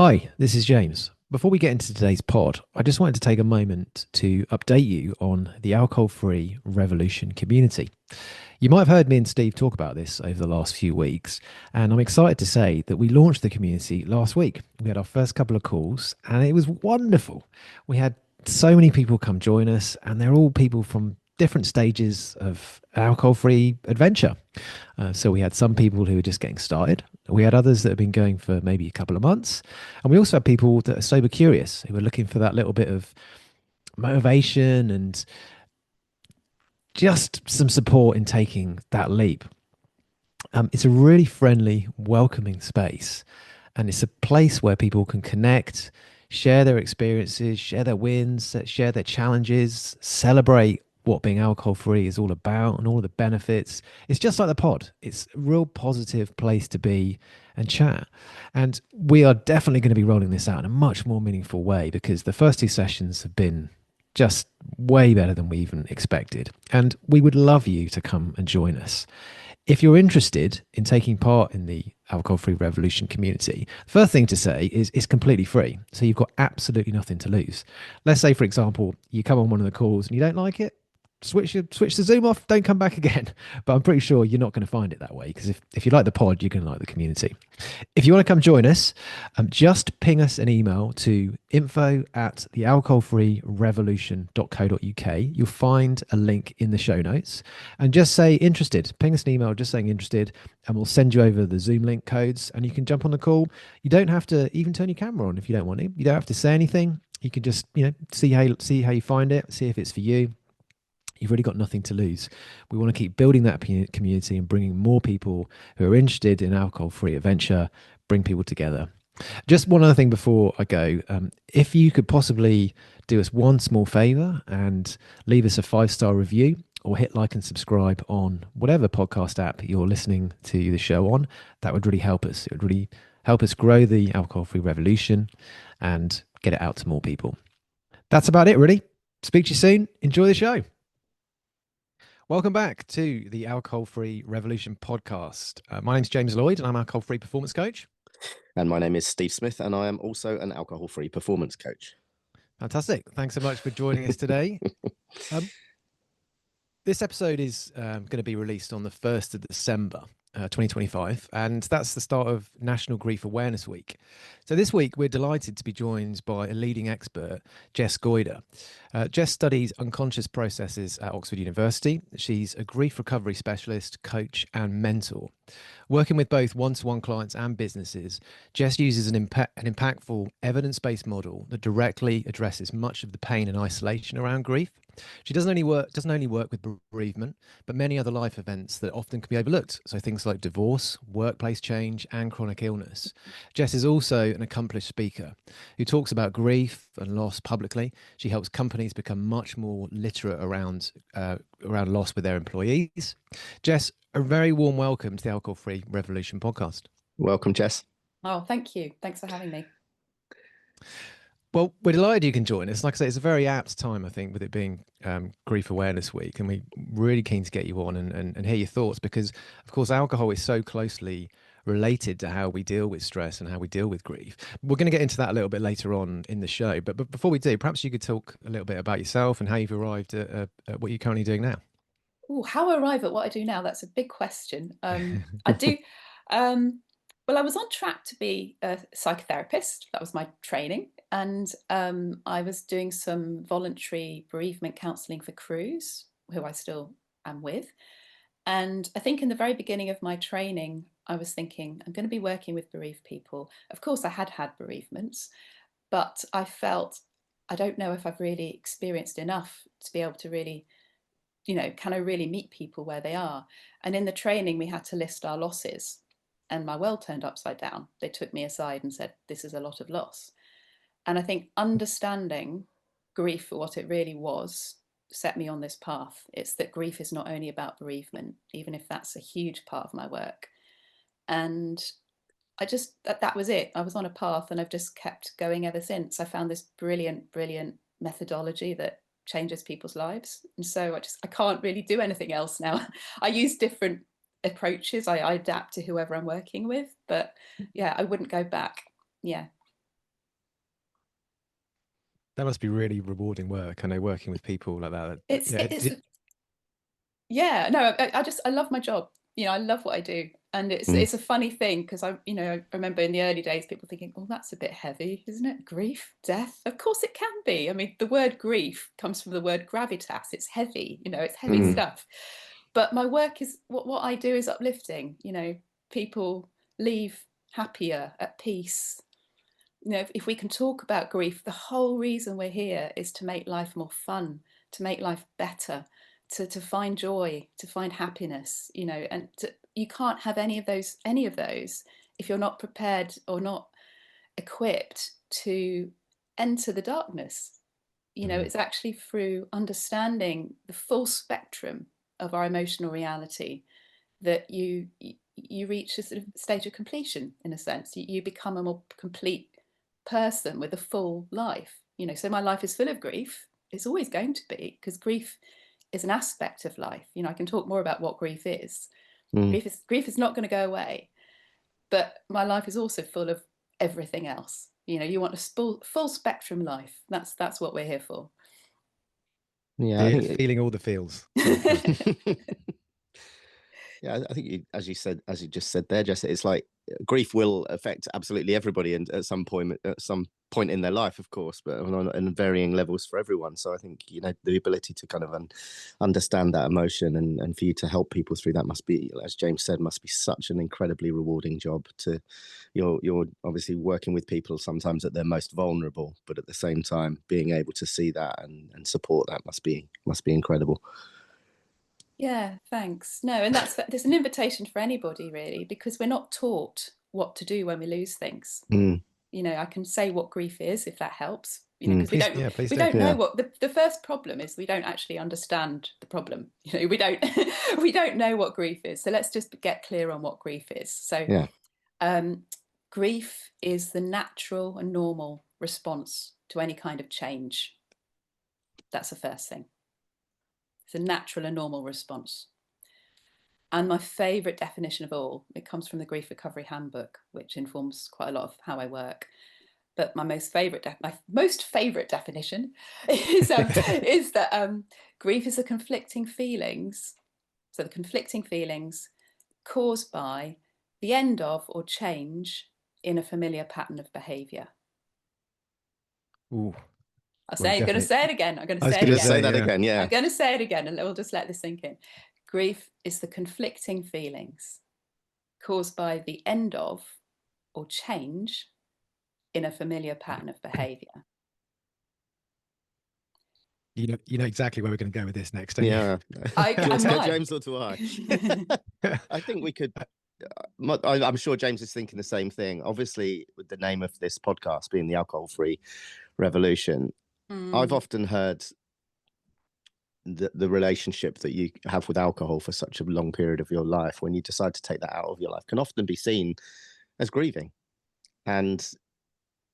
Hi, this is James. Before we get into today's pod, I just wanted to take a moment to update you on the alcohol free revolution community. You might have heard me and Steve talk about this over the last few weeks, and I'm excited to say that we launched the community last week. We had our first couple of calls, and it was wonderful. We had so many people come join us, and they're all people from different stages of alcohol free adventure. So we had some people who were just getting started. We had others that have been going for maybe a couple of months. And we also had people that are sober curious who are looking for that little bit of motivation and just some support in taking that leap. It's a really friendly, welcoming space. And it's a place where people can connect, share their experiences, share their wins, share their challenges, celebrate what being alcohol free is all about and all of the benefits. It's just like the pod. It's a real positive place to be and chat. And we are definitely going to be rolling this out in a much more meaningful way because the first two sessions have been just way better than we even expected. And we would love you to come and join us. If you're interested in taking part in the alcohol free revolution community, the first thing to say is it's completely free. So you've got absolutely nothing to lose. Let's say, for example, you come on one of the calls and you don't like it, switch the Zoom off, don't come back again. But I'm pretty sure you're not going to find it that way because if you like the pod, you're going to like the community. If you want to come join us, just ping us an email to info@thealcoholfreerevolution.co.uk. You'll find a link in the show notes and just say interested. Ping us an email just saying interested and we'll send you over the Zoom link codes and you can jump on the call. You don't have to even turn your camera on if you don't want to. You don't have to say anything. You can just, see how you find it, see if it's for you. You've really got nothing to lose. We want to keep building that community and bringing more people who are interested in alcohol-free adventure, bring people together. Just one other thing before I go. If you could possibly do us one small favor and leave us a 5-star review or hit like and subscribe on whatever podcast app you're listening to the show on, that would really help us. It would really help us grow the alcohol-free revolution and get it out to more people. That's about it, really. Speak to you soon. Enjoy the show. Welcome back to the Alcohol Free Revolution podcast. My name's James Lloyd and I'm an alcohol free performance coach. And my name is Steve Smith and I am also an alcohol free performance coach. Fantastic. Thanks so much for joining us today. This episode is going to be released on the 1st of December. 2025, and that's the start of National Grief Awareness Week. So this week we're delighted to be joined by a leading expert, Jess Goyder. Jess studies unconscious processes at Oxford University. She's a grief recovery specialist, coach and mentor. Working with both one-to-one clients and businesses, Jess uses an impactful evidence-based model that directly addresses much of the pain and isolation around grief. She doesn't only work with bereavement, but many other life events that often can be overlooked. So things like divorce, workplace change, and chronic illness. Jess is also an accomplished speaker who talks about grief and loss publicly. She helps companies become much more literate around loss with their employees. Jess, a very warm welcome to the Alcohol Free Revolution podcast. Welcome, Jess. Oh, thank you. Thanks for having me. Well, we're delighted you can join us. Like I say, it's a very apt time, I think, with it being Grief Awareness Week. And we're really keen to get you on and hear your thoughts because, of course, alcohol is so closely related to how we deal with stress and how we deal with grief. We're going to get into that a little bit later on in the show. But before we do, perhaps you could talk a little bit about yourself and how you've arrived at what you're currently doing now. Oh, how I arrive at what I do now? That's a big question. I do. Well, I was on track to be a psychotherapist. That was my training. And I was doing some voluntary bereavement counselling for crews, who I still am with. And I think in the very beginning of my training, I was thinking, I'm going to be working with bereaved people. Of course, I had bereavements, but I felt, I don't know if I've really experienced enough to be able to really, can I really meet people where they are? And in the training, we had to list our losses. And my world turned upside down. They took me aside and said, this is a lot of loss. And I think understanding grief for what it really was set me on this path. It's that grief is not only about bereavement, even if that's a huge part of my work. And I just, that was it. I was on a path and I've just kept going ever since. I found this brilliant methodology that changes people's lives. And so I can't really do anything else now. I use different approaches. I adapt to whoever I'm working with, but yeah, I wouldn't go back. Yeah. That must be really rewarding work. I know working with people like that. It's yeah, no, I love my job. I love what I do. And it's a funny thing because I remember in the early days people thinking, oh, that's a bit heavy, isn't it? Grief, death. Of course it can be. I mean, the word grief comes from the word gravitas. It's heavy, it's heavy stuff. But my work is what I do is uplifting. People leave happier, at peace. If we can talk about grief, the whole reason we're here is to make life more fun, to make life better, to find joy, to find happiness, and you can't have any of those if you're not prepared or not equipped to enter the darkness. It's actually through understanding the full spectrum of our emotional reality that you reach a sort of stage of completion. In a sense, you become a more complete person with a full life. So my life is full of grief. It's always going to be, because grief is an aspect of life. I can talk more about what grief is. Grief is not going to go away, but my life is also full of everything else. You want a full spectrum life. That's what we're here for. Yeah, I think feeling all the feels. Yeah, I think as you just said there, Jess, it's like grief will affect absolutely everybody, and at some point in their life, of course, but on varying levels for everyone. So I think the ability to kind of understand that emotion and for you to help people through that must be, as James said, must be such an incredibly rewarding job. You're obviously working with people sometimes at their most vulnerable, but at the same time being able to see that and support that must be incredible. Yeah, thanks. No, and there's an invitation for anybody really, because we're not taught what to do when we lose things. I can say what grief is if that helps. Because we don't know what the first problem is. We don't actually understand the problem. We don't know what grief is. So let's just get clear on what grief is. So grief is the natural and normal response to any kind of change. That's the first thing. It's a natural and normal response. And my favourite definition of all, it comes from the Grief Recovery Handbook, which informs quite a lot of how I work. But my most favourite definition is that grief is the conflicting feelings. So the conflicting feelings caused by the end of or change in a familiar pattern of behaviour. Ooh. I'm going to say it again. I'm going to say that again. Yeah. I'm going to say it again, and we'll just let this sink in. Grief is the conflicting feelings caused by the end of or change in a familiar pattern of behaviour. You know exactly where we're going to go with this next, don't you? James or do I? I think we could. I'm sure James is thinking the same thing. Obviously, with the name of this podcast being the Alcohol-Free Revolution, I've often heard the relationship that you have with alcohol for such a long period of your life, when you decide to take that out of your life, can often be seen as grieving, and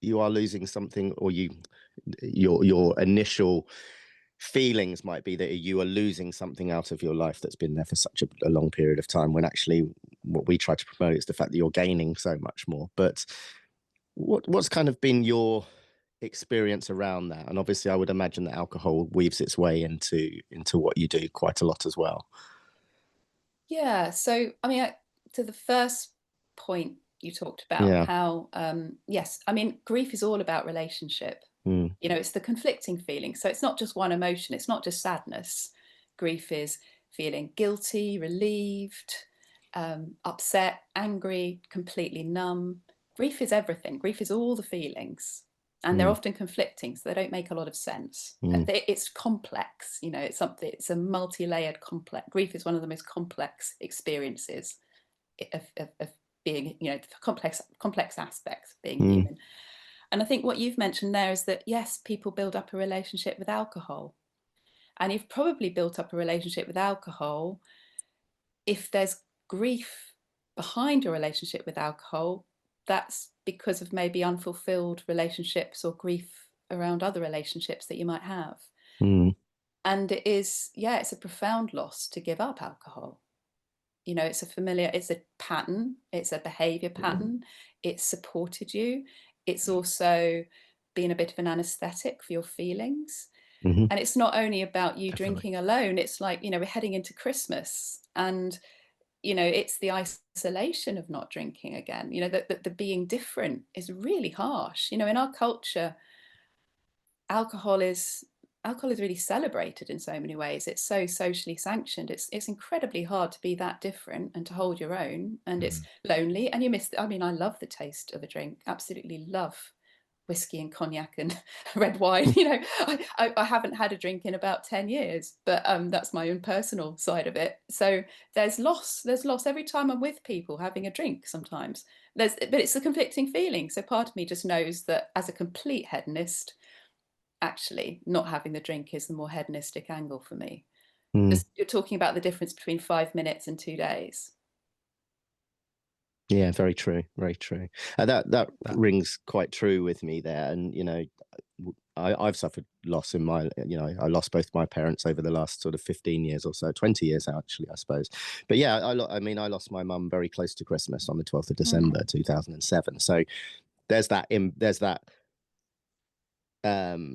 you are losing something, or your initial feelings might be that you are losing something out of your life that's been there for such a long period of time, when actually what we try to promote is the fact that you're gaining so much more. But what's kind of been your experience around that? And obviously I would imagine that alcohol weaves its way into what you do quite a lot as well. Yeah, so I mean, to the first point you talked about, how yes, I mean, grief is all about relationship. It's the conflicting feeling. So it's not just one emotion. It's not just sadness. Grief is feeling guilty, relieved, upset, angry, completely numb. Grief is everything. Grief is all the feelings, and they're often conflicting, so they don't make a lot of sense. It's complex. It's a multi-layered complex. Grief is one of the most complex experiences of being, complex aspects of being human. And I think what you've mentioned there is that, yes, people build up a relationship with alcohol. And you've probably built up a relationship with alcohol. If there's grief behind your relationship with alcohol, that's because of maybe unfulfilled relationships or grief around other relationships that you might have. And it's a profound loss to give up alcohol. It's a pattern, it's a behavior pattern. It's supported you. It's also being a bit of an anesthetic for your feelings. Mm-hmm. And it's not only about you Definitely. drinking alone. It's like, we're heading into Christmas, and it's the isolation of not drinking again. The being different is really harsh. In our culture, alcohol is really celebrated in so many ways. It's so socially sanctioned. It's incredibly hard to be that different and to hold your own, and it's lonely, and you miss. I mean, I love the taste of a drink. Absolutely love whiskey and cognac and red wine. I haven't had a drink in about 10 years, but that's my own personal side of it. So there's loss every time I'm with people having a drink. Sometimes but it's a conflicting feeling. So part of me just knows that as a complete hedonist, actually not having the drink is the more hedonistic angle for me. You're talking about the difference between 5 minutes and 2 days. Yeah, very true, very true. That rings quite true with me there. And I've suffered loss in my, I lost both my parents over the last sort of 15 years or so, 20 years actually, I suppose. But yeah, I lost my mum very close to Christmas on the 12th of December 2007. So there's that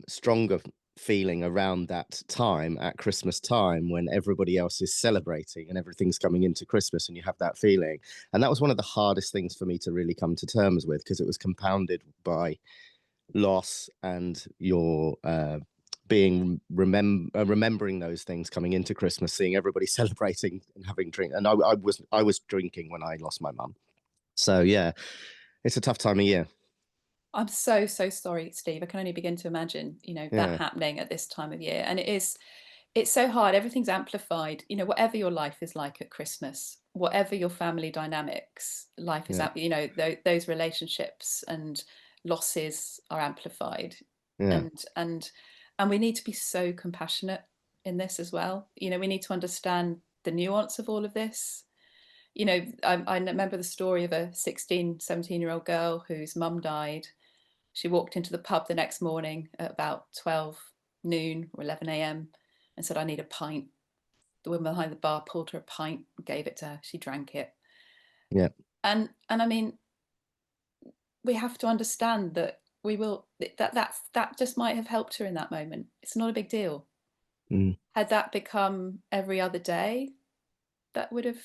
stronger feeling around that time, at Christmas time, when everybody else is celebrating and everything's coming into Christmas, and you have that feeling. And that was one of the hardest things for me to really come to terms with, because it was compounded by loss and your remembering those things coming into Christmas, seeing everybody celebrating and having drink. And I was drinking when I lost my mum. So yeah, it's a tough time of year. I'm so sorry, Steve. I can only begin to imagine, that happening at this time of year. And it's so hard. Everything's amplified. Whatever your life is like at Christmas, whatever your family dynamics, life is, those relationships and losses are amplified. And we need to be so compassionate in this as well. We need to understand the nuance of all of this. I remember the story of a 16, 17-year-old girl whose mum died. She walked into the pub the next morning at about 12 noon or 11 a.m. and said, "I need a pint." The woman behind the bar pulled her a pint, gave it to her. She drank it. Yeah. And I mean, we have to understand that that just might have helped her in that moment. It's not a big deal. Had that become every other day, that would have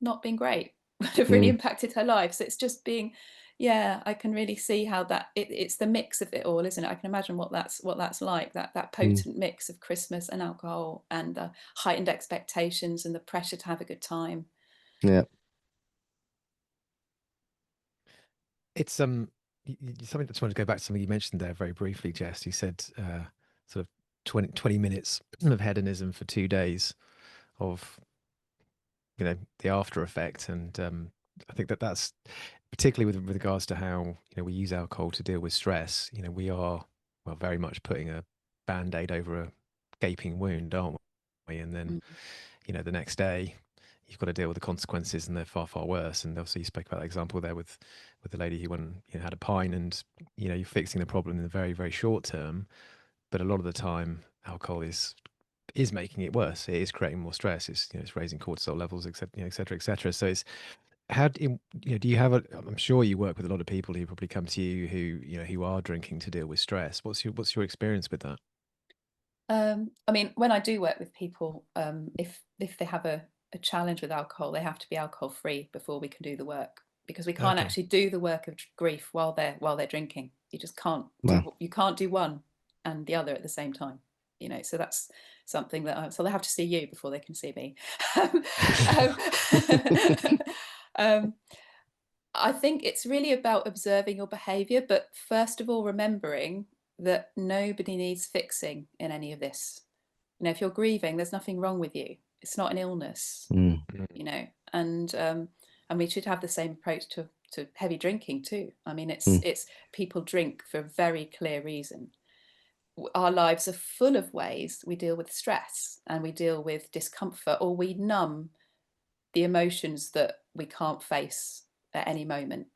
not been great. Would have really impacted her life. So it's just being, I can really see how that it's the mix of it all, isn't it? I can imagine what that's like, that potent mix of Christmas and alcohol and the heightened expectations and the pressure to have a good time. Yeah. It's something I just wanted to go back to something you mentioned there very briefly, Jess. You said sort of 20 minutes of hedonism for 2 days of the after effect. And I think that's particularly with regards to how we use alcohol to deal with stress. We are very much putting a band-aid over a gaping wound, aren't we? And then the next day you've got to deal with the consequences, and they're far, far worse. And obviously you spoke about that example there with the lady who went had a pint, and you're fixing the problem in the very, very short term, but a lot of the time alcohol is making it worse. It is creating more stress. It's it's raising cortisol levels, etc., etc., etc. So it's how do you have I'm sure you work with a lot of people who probably come to you who are drinking to deal with stress. What's your experience with that? I mean, when I do work with people, if they have a challenge with alcohol, they have to be alcohol free before we can do the work, because we can't actually do the work of grief while they're drinking. You just can't. You can't do one and the other at the same time. So that's something that so they have to see you before they can see me. I think it's really about observing your behavior, but first of all, remembering that nobody needs fixing in any of this. If you're grieving, there's nothing wrong with you. It's not an illness, and we should have the same approach to heavy drinking too. I mean, it's people drink for a very clear reason. Our lives are full of ways we deal with stress and we deal with discomfort, or we numb the emotions that we can't face at any moment.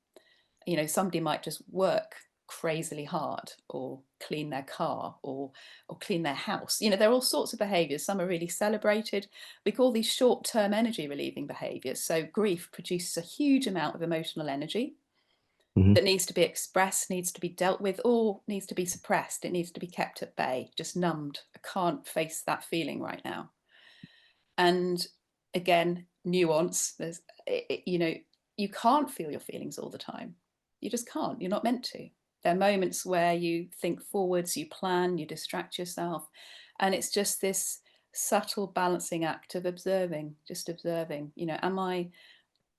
Somebody might just work crazily hard, or clean their car, or clean their house. There are all sorts of behaviors. Some are really celebrated. We call these short-term energy relieving behaviors. So grief produces a huge amount of emotional energy, that needs to be expressed, needs to be dealt with, or needs to be suppressed. It needs to be kept at bay, just numbed. I can't face that feeling right now. And again, nuance, there's, you know, you can't feel your feelings all the time. You just can't. You're not meant to. There are moments where you think forwards, you plan, you distract yourself. And it's just this subtle balancing act of observing, just observing, you know,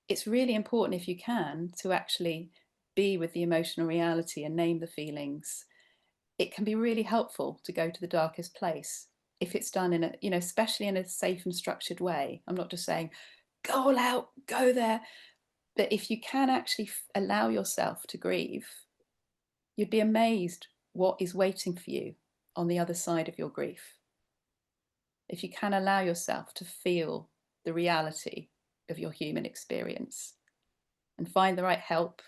it's really important, if you can, to actually be with the emotional reality and name the feelings. It can be really helpful to go to the darkest place if it's done in a, you know, especially in a safe and structured way. I'm not just saying, go all out, go there. But if you can actually allow yourself to grieve, you'd be amazed what is waiting for you on the other side of your grief. If you can allow yourself to feel the reality of your human experience and find the right help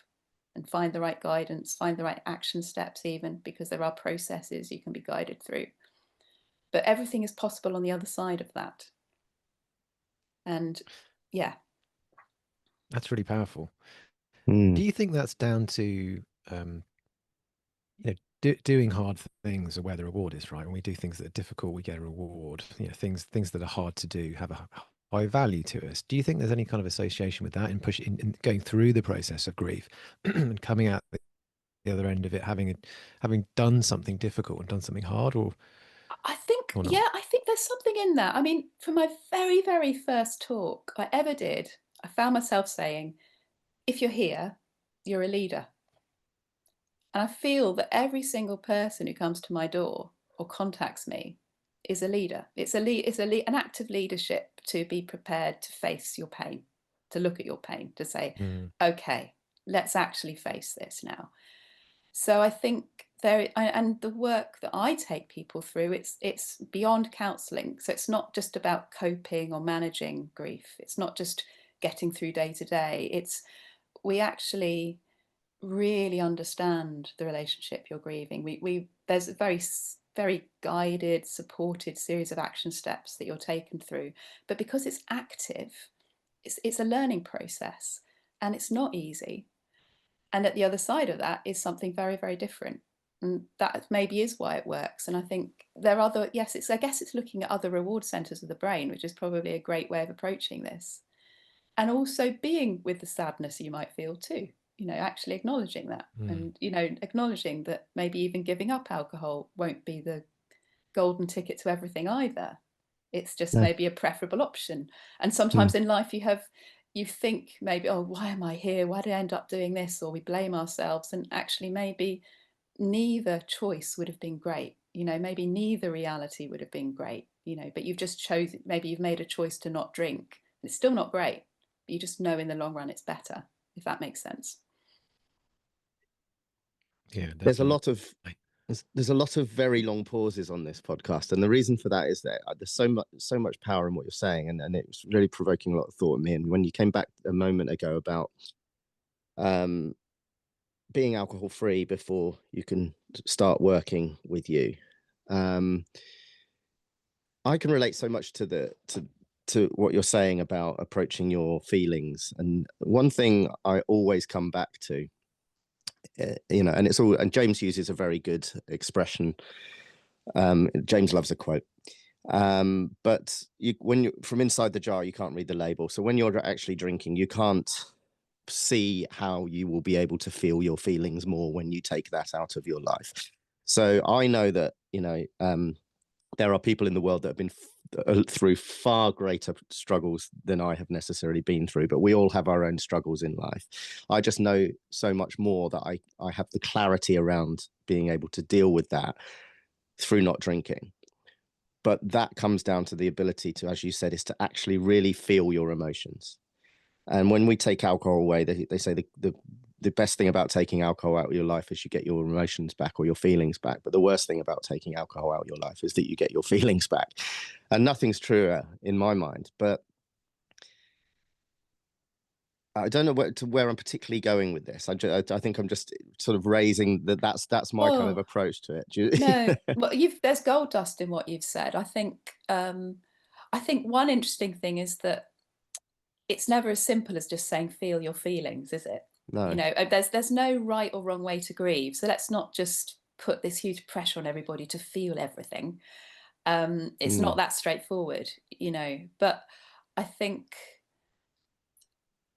and find the right guidance, find the right action steps, even, because there are processes you can be guided through. But everything is possible on the other side of that. And yeah. That's really powerful. Mm. Do you think that's down to, you know, doing hard things are where the reward is, right? When we do things that are difficult, we get a reward. You know, things that are hard to do have a high value to us. Do you think there's any kind of association with that in going through the process of grief and coming out the other end of it, having done something difficult and done something hard, or not? Yeah, I think there's something in that. I mean, for my very, very first talk I ever did, I found myself saying, if you're here, you're a leader. And I feel that every single person who comes to my door or contacts me is a leader. It's an act of leadership to be prepared to face your pain, to look at your pain, to say, okay, let's actually face this now. So I think and the work that I take people through, it's beyond counselling. So it's not just about coping or managing grief. It's not just getting through day to day. We actually really understand the relationship you're grieving. There's a very guided, supported series of action steps that you're taken through. But because it's active, it's a learning process, and it's not easy. And at the other side of that is something very, very different. And that maybe is why it works. And I think there are I guess it's looking at other reward centers of the brain, which is probably a great way of approaching this. And also being with the sadness you might feel too, you know, actually acknowledging that and, you know, acknowledging that maybe even giving up alcohol won't be the golden ticket to everything either. It's just maybe a preferable option. And sometimes in life you think maybe, oh, why am I here? Why did I end up doing this? Or we blame ourselves. And actually maybe neither choice would have been great. You know, maybe neither reality would have been great, you know, but you've just chosen, maybe you've made a choice to not drink. It's still not great, but you just know in the long run it's better, if that makes sense. Yeah, there's a definitely. lot of there's a lot of very long pauses on this podcast, and the reason for that is that there's so much power in what you're saying, and it's really provoking a lot of thought in me. And when you came back a moment ago about being alcohol free before you can start working with you, I can relate so much to what you're saying about approaching your feelings. And one thing I always come back to, you know, and James uses a very good expression. James loves a quote. But when you're from inside the jar, you can't read the label. So when you're actually drinking, you can't see how you will be able to feel your feelings more when you take that out of your life. So I know that, you know, there are people in the world that have been through far greater struggles than I have necessarily been through, but we all have our own struggles in life. I just know so much more that I have the clarity around being able to deal with that through not drinking. But that comes down to the ability to, as you said, is to actually really feel your emotions. And when we take alcohol away, they say the best thing about taking alcohol out of your life is you get your emotions back or your feelings back. But the worst thing about taking alcohol out of your life is that you get your feelings back. And nothing's truer in my mind. But I don't know where I'm particularly going with this. I think I'm just sort of raising that's my kind of approach to it. No, well, there's gold dust in what you've said. I think one interesting thing is that it's never as simple as just saying feel your feelings, is it? No. There's no right or wrong way to grieve. So let's not just put this huge pressure on everybody to feel everything. It's not that straightforward, but I think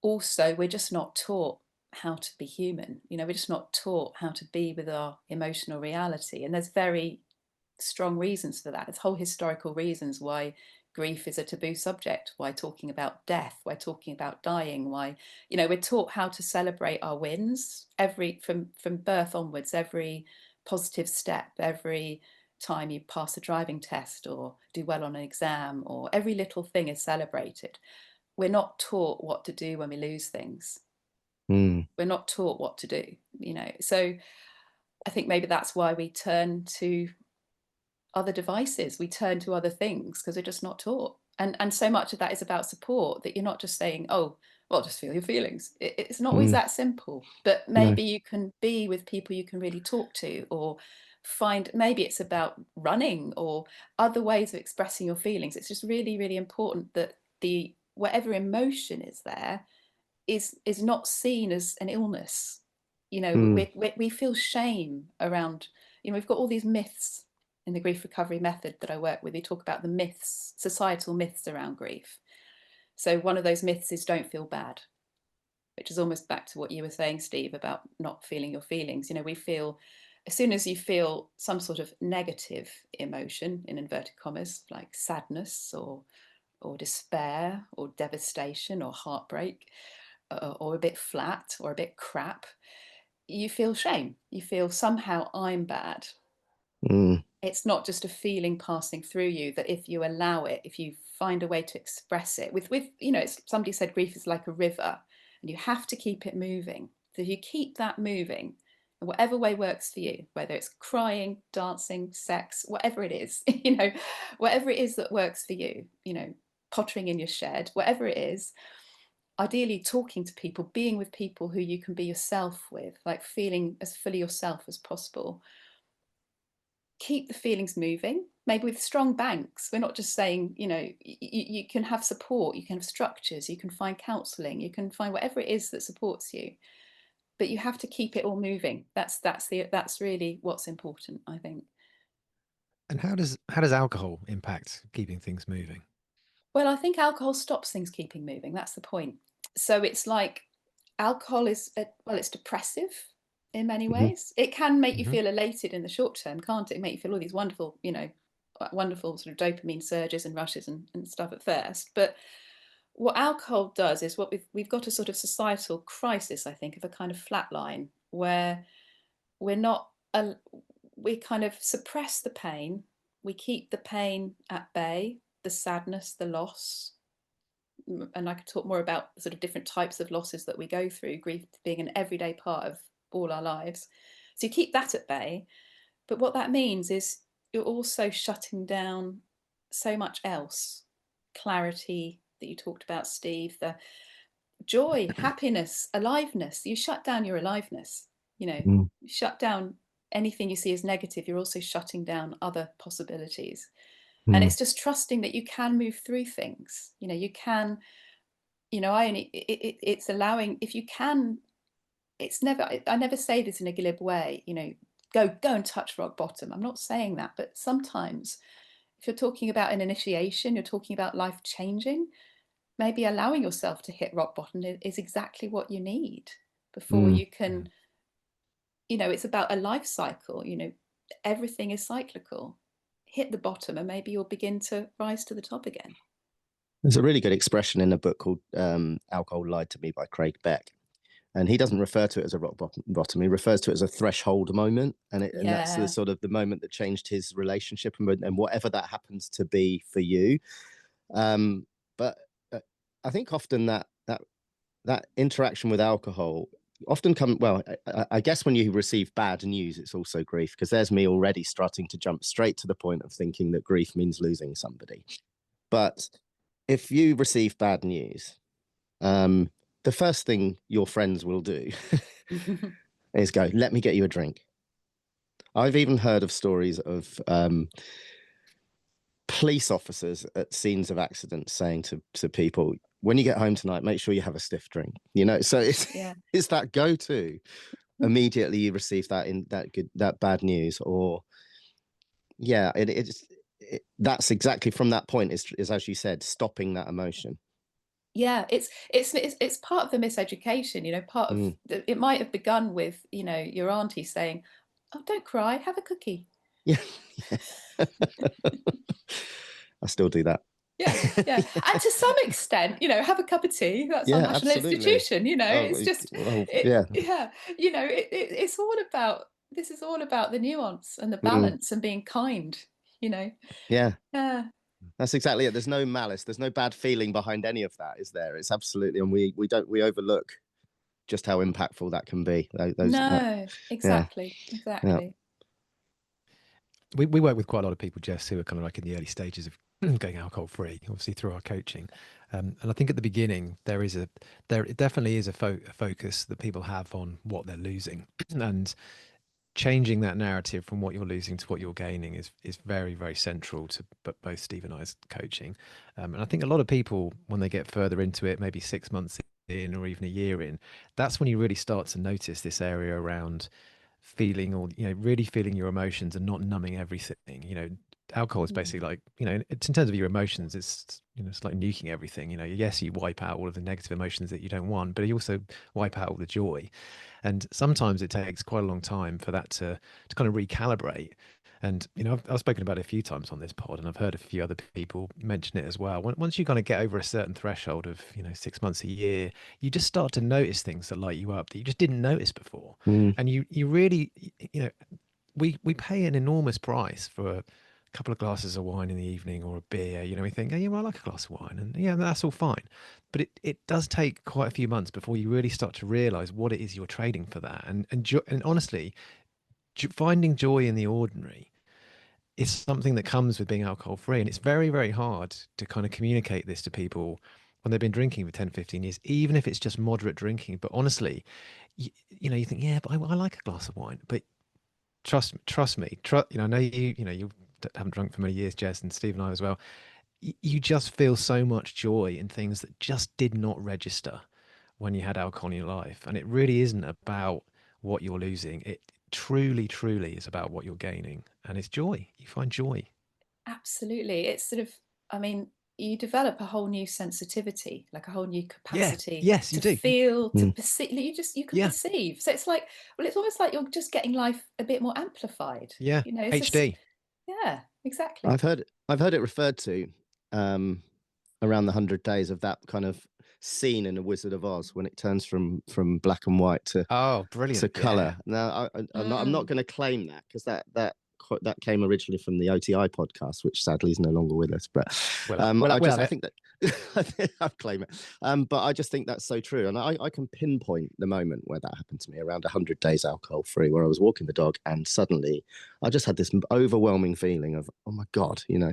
also we're just not taught how to be human. We're just not taught how to be with our emotional reality. And there's very strong reasons for that. There's whole historical reasons why grief is a taboo subject, why talking about death, why talking about dying, why, we're taught how to celebrate our wins from birth onwards, every positive step, every time you pass a driving test or do well on an exam, or every little thing is celebrated. We're not taught what to do when we lose things. We're not taught what to do, so I think maybe that's why we turn to other devices, we turn to other things, because we're just not taught. And so much of that is about support, that you're not just saying, oh, well, just feel your feelings. It's not always that simple, but maybe you can be with people you can really talk to, or maybe it's about running or other ways of expressing your feelings. It's just really, really important that whatever emotion is there is not seen as an illness. We feel shame around, we've got all these myths in the grief recovery method that I work with. We talk about the myths, societal myths around grief. So one of those myths is don't feel bad, which is almost back to what you were saying, Steve, about not feeling your feelings. We feel, as soon as you feel some sort of negative emotion, in inverted commas, like sadness or despair or devastation or heartbreak, or a bit flat or a bit crap, you feel shame. You feel somehow I'm bad. It's not just a feeling passing through you, that if you allow it, if you find a way to express it with somebody said grief is like a river and you have to keep it moving. So if you keep that moving in whatever way works for you, whether it's crying, dancing, sex, whatever it is, whatever it is that works for you, pottering in your shed, whatever it is, ideally talking to people, being with people who you can be yourself with, like feeling as fully yourself as possible. Keep the feelings moving, maybe with strong banks. We're not just saying, you can have support, you can have structures, you can find counselling, you can find whatever it is that supports you, but you have to keep it all moving. That's really what's important, I think. And how does alcohol impact keeping things moving? Well, I think alcohol stops things keeping moving. That's the point. So it's like alcohol is, it's depressive in many ways. It can make you feel elated in the short term, can't it? Make you feel all these wonderful, wonderful sort of dopamine surges and rushes and stuff at first. But what alcohol does is we've got a sort of societal crisis, I think, of a kind of flat line where we kind of suppress the pain. We keep the pain at bay, the sadness, the loss. And I could talk more about the sort of different types of losses that we go through, grief being an everyday part of all our lives. So you keep that at bay. But what that means is you're also shutting down so much else. Clarity that you talked about, Steve, the joy, happiness, aliveness. You shut down your aliveness. You shut down anything you see as negative. You're also shutting down other possibilities. And it's just trusting that you can move through things. You can, it's allowing, if you can, I never say this in a glib way, go and touch rock bottom. I'm not saying that, but sometimes if you're talking about an initiation, you're talking about life changing, maybe allowing yourself to hit rock bottom is exactly what you need before you can, it's about a life cycle, everything is cyclical. Hit the bottom and maybe you'll begin to rise to the top again. There's a really good expression in a book called Alcohol Lied to Me by Craig Beck. And he doesn't refer to it as a rock bottom. He refers to it as a threshold moment. And that's the sort of the moment that changed his relationship and whatever that happens to be for you. But I think often that interaction with alcohol often I guess when you receive bad news, it's also grief, because there's me already starting to jump straight to the point of thinking that grief means losing somebody. But if you receive bad news, the first thing your friends will do is go, let me get you a drink. I've even heard of stories of police officers at scenes of accidents saying to people, when you get home tonight, make sure you have a stiff drink, you know. So it's that go-to. Immediately you receive that bad news, or that's exactly from that point is as you said, stopping that emotion. Yeah, it's part of the miseducation, you know. Part of it might have begun with, you know, your auntie saying, "Oh, don't cry, have a cookie." Yeah. I still do that. Yeah. And to some extent, you know, have a cup of tea. That's our national institution, you know. It's just, you know, it's all about, this is all about the nuance and the balance and being kind, you know. Yeah. That's exactly it. There's no malice. There's no bad feeling behind any of that, is there? It's absolutely, and we overlook just how impactful that can be. Exactly. Yeah. We work with quite a lot of people, Jess, who are kind of like in the early stages of going alcohol free, obviously through our coaching. And I think at the beginning there definitely is a focus that people have on what they're losing, and changing that narrative from what you're losing to what you're gaining is very, very central to both Steve and I's coaching. And I think a lot of people, when they get further into it, maybe 6 months in or even a year in, that's when you really start to notice this area around feeling, or, you know, really feeling your emotions and not numbing everything. You know, alcohol is basically like, you know, it's in terms of your emotions, it's, you know, it's like nuking everything. You know, yes, you wipe out all of the negative emotions that you don't want, but you also wipe out all the joy. And sometimes it takes quite a long time for that to kind of recalibrate. And, you know, I've spoken about it a few times on this pod, and I've heard a few other people mention it as well. Once you kind of get over a certain threshold of, you know, 6 months, a year, you just start to notice things that light you up that you just didn't notice before. And you really, you know, we pay an enormous price for a couple of glasses of wine in the evening, or a beer. You know, we think, oh, yeah, well, I like a glass of wine, and yeah, that's all fine. But it does take quite a few months before you really start to realize what it is you're trading for that. And honestly, finding joy in the ordinary is something that comes with being alcohol free. And it's very, very hard to kind of communicate this to people when they've been drinking for 10, 15 years, even if it's just moderate drinking. But honestly, you know, you think, yeah, but I like a glass of wine. But trust me, you know, I know you haven't drunk for many years, Jess, and Steve and I as well. You just feel so much joy in things that just did not register when you had alcohol in your life. And it really isn't about what you're losing. It truly, truly is about what you're gaining. And it's joy. You find joy. Absolutely. It's sort of, I mean, you develop a whole new sensitivity, like a whole new capacity Yes, you to do. feel, to perceive. You can Yeah. perceive. So it's like, well, it's almost like you're just getting life a bit more amplified. Yeah. You know, it's HD. yeah, exactly. I've heard it referred to around the 100 days of that kind of scene in The Wizard of Oz when it turns from black and white to brilliant to color. Now I'm not going to claim that, because that came originally from the OTI podcast, which sadly is no longer with us. But I think that I've claimed it. But I just think that's so true, and I can pinpoint the moment where that happened to me around 100 days alcohol free, where I was walking the dog, and suddenly I just had this overwhelming feeling of, oh my God, you know,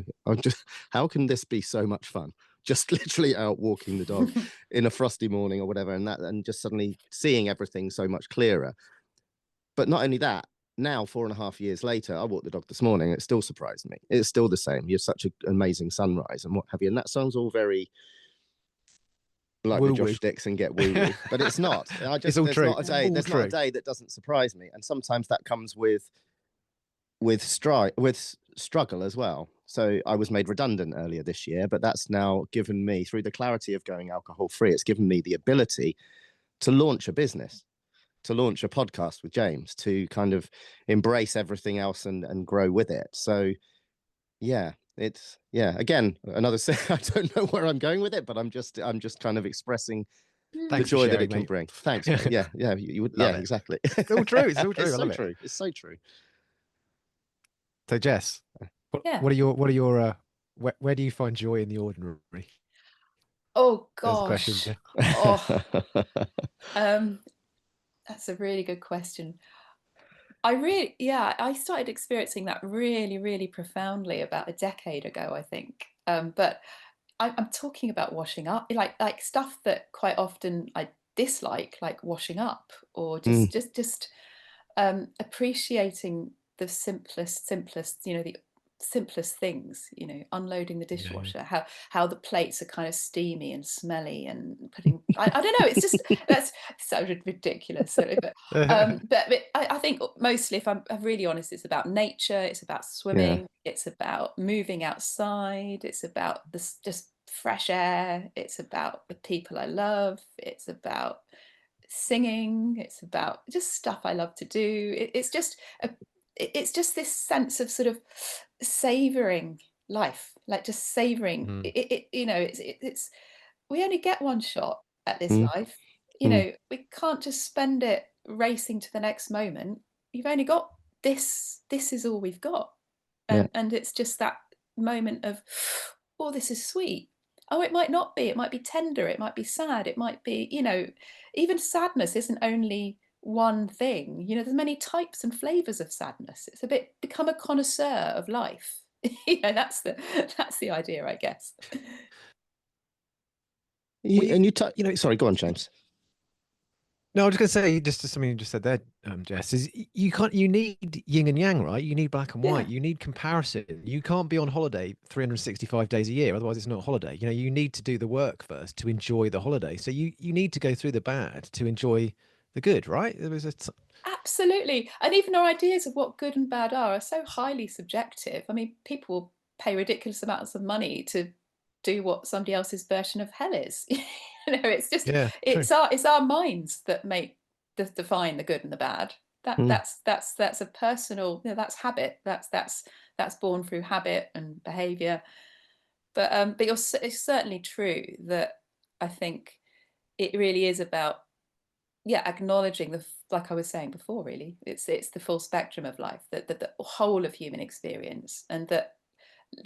how can this be so much fun? Just literally out walking the dog in a frosty morning or whatever, and just suddenly seeing everything so much clearer. But not only that, now 4.5 years later, I walked the dog this morning. It still surprised me. It's still the same. You have such an amazing sunrise and what have you. And that sounds all very like the Josh Dixon get woo woo, but it's not. It's all true. There's not a day that doesn't surprise me, and sometimes that comes with struggle as well. So I was made redundant earlier this year, but that's now given me, through the clarity of going alcohol free, it's given me the ability to launch a business, to launch a podcast with James, to kind of embrace everything else and grow with it. So again, another I don't know where I'm going with it, but I'm just kind of expressing the joy that it can bring. Thanks, mate. You would, exactly. It's all true. It's all true. It's I love so true. It's so true. So Jess, what are your where do you find joy in the ordinary? Oh gosh. That's a really good question. I started experiencing that really, really profoundly about a decade ago, I think. But I'm talking about washing up, like stuff that quite often I dislike, like washing up, or just appreciating the simplest, you know, the simplest things, you know, unloading the Yeah. dishwasher, how the plates are kind of steamy and smelly, and putting, I don't know, it's just, that's so ridiculous. But I think mostly, if I'm really honest, it's about nature, it's about swimming, it's about moving outside, it's about this just fresh air, it's about the people I love, it's about singing, it's about just stuff I love to do. It's just this sense of sort of savoring life, like just savoring it, you know, it's we only get one shot at this life, you know, we can't just spend it racing to the next moment. You've only got this is all we've got. And it's just that moment of, oh, this is sweet. Oh, it might not be, it might be tender, it might be sad, it might be, you know, even sadness isn't only one thing, you know, there's many types and flavors of sadness. It's a bit, become a connoisseur of life. You know, that's the idea, I guess. You know, sorry, go on, James. No, I was going to say, just to something you just said there, Jess, is you need yin and yang, right? You need black and white. You need comparison. You can't be on holiday 365 days a year, otherwise it's not a holiday. You know, you need to do the work first to enjoy the holiday. So you need to go through the bad to enjoy the good, right? Absolutely. And even our ideas of what good and bad are so highly subjective. I mean, people will pay ridiculous amounts of money to do what somebody else's version of hell is. You know, it's just, it's our minds that define the good and the bad. That's a personal, you know, that's habit. That's born through habit and behavior. But it's certainly true that I think it really is about, acknowledging like I was saying before, really, it's the full spectrum of life, the whole of human experience, and that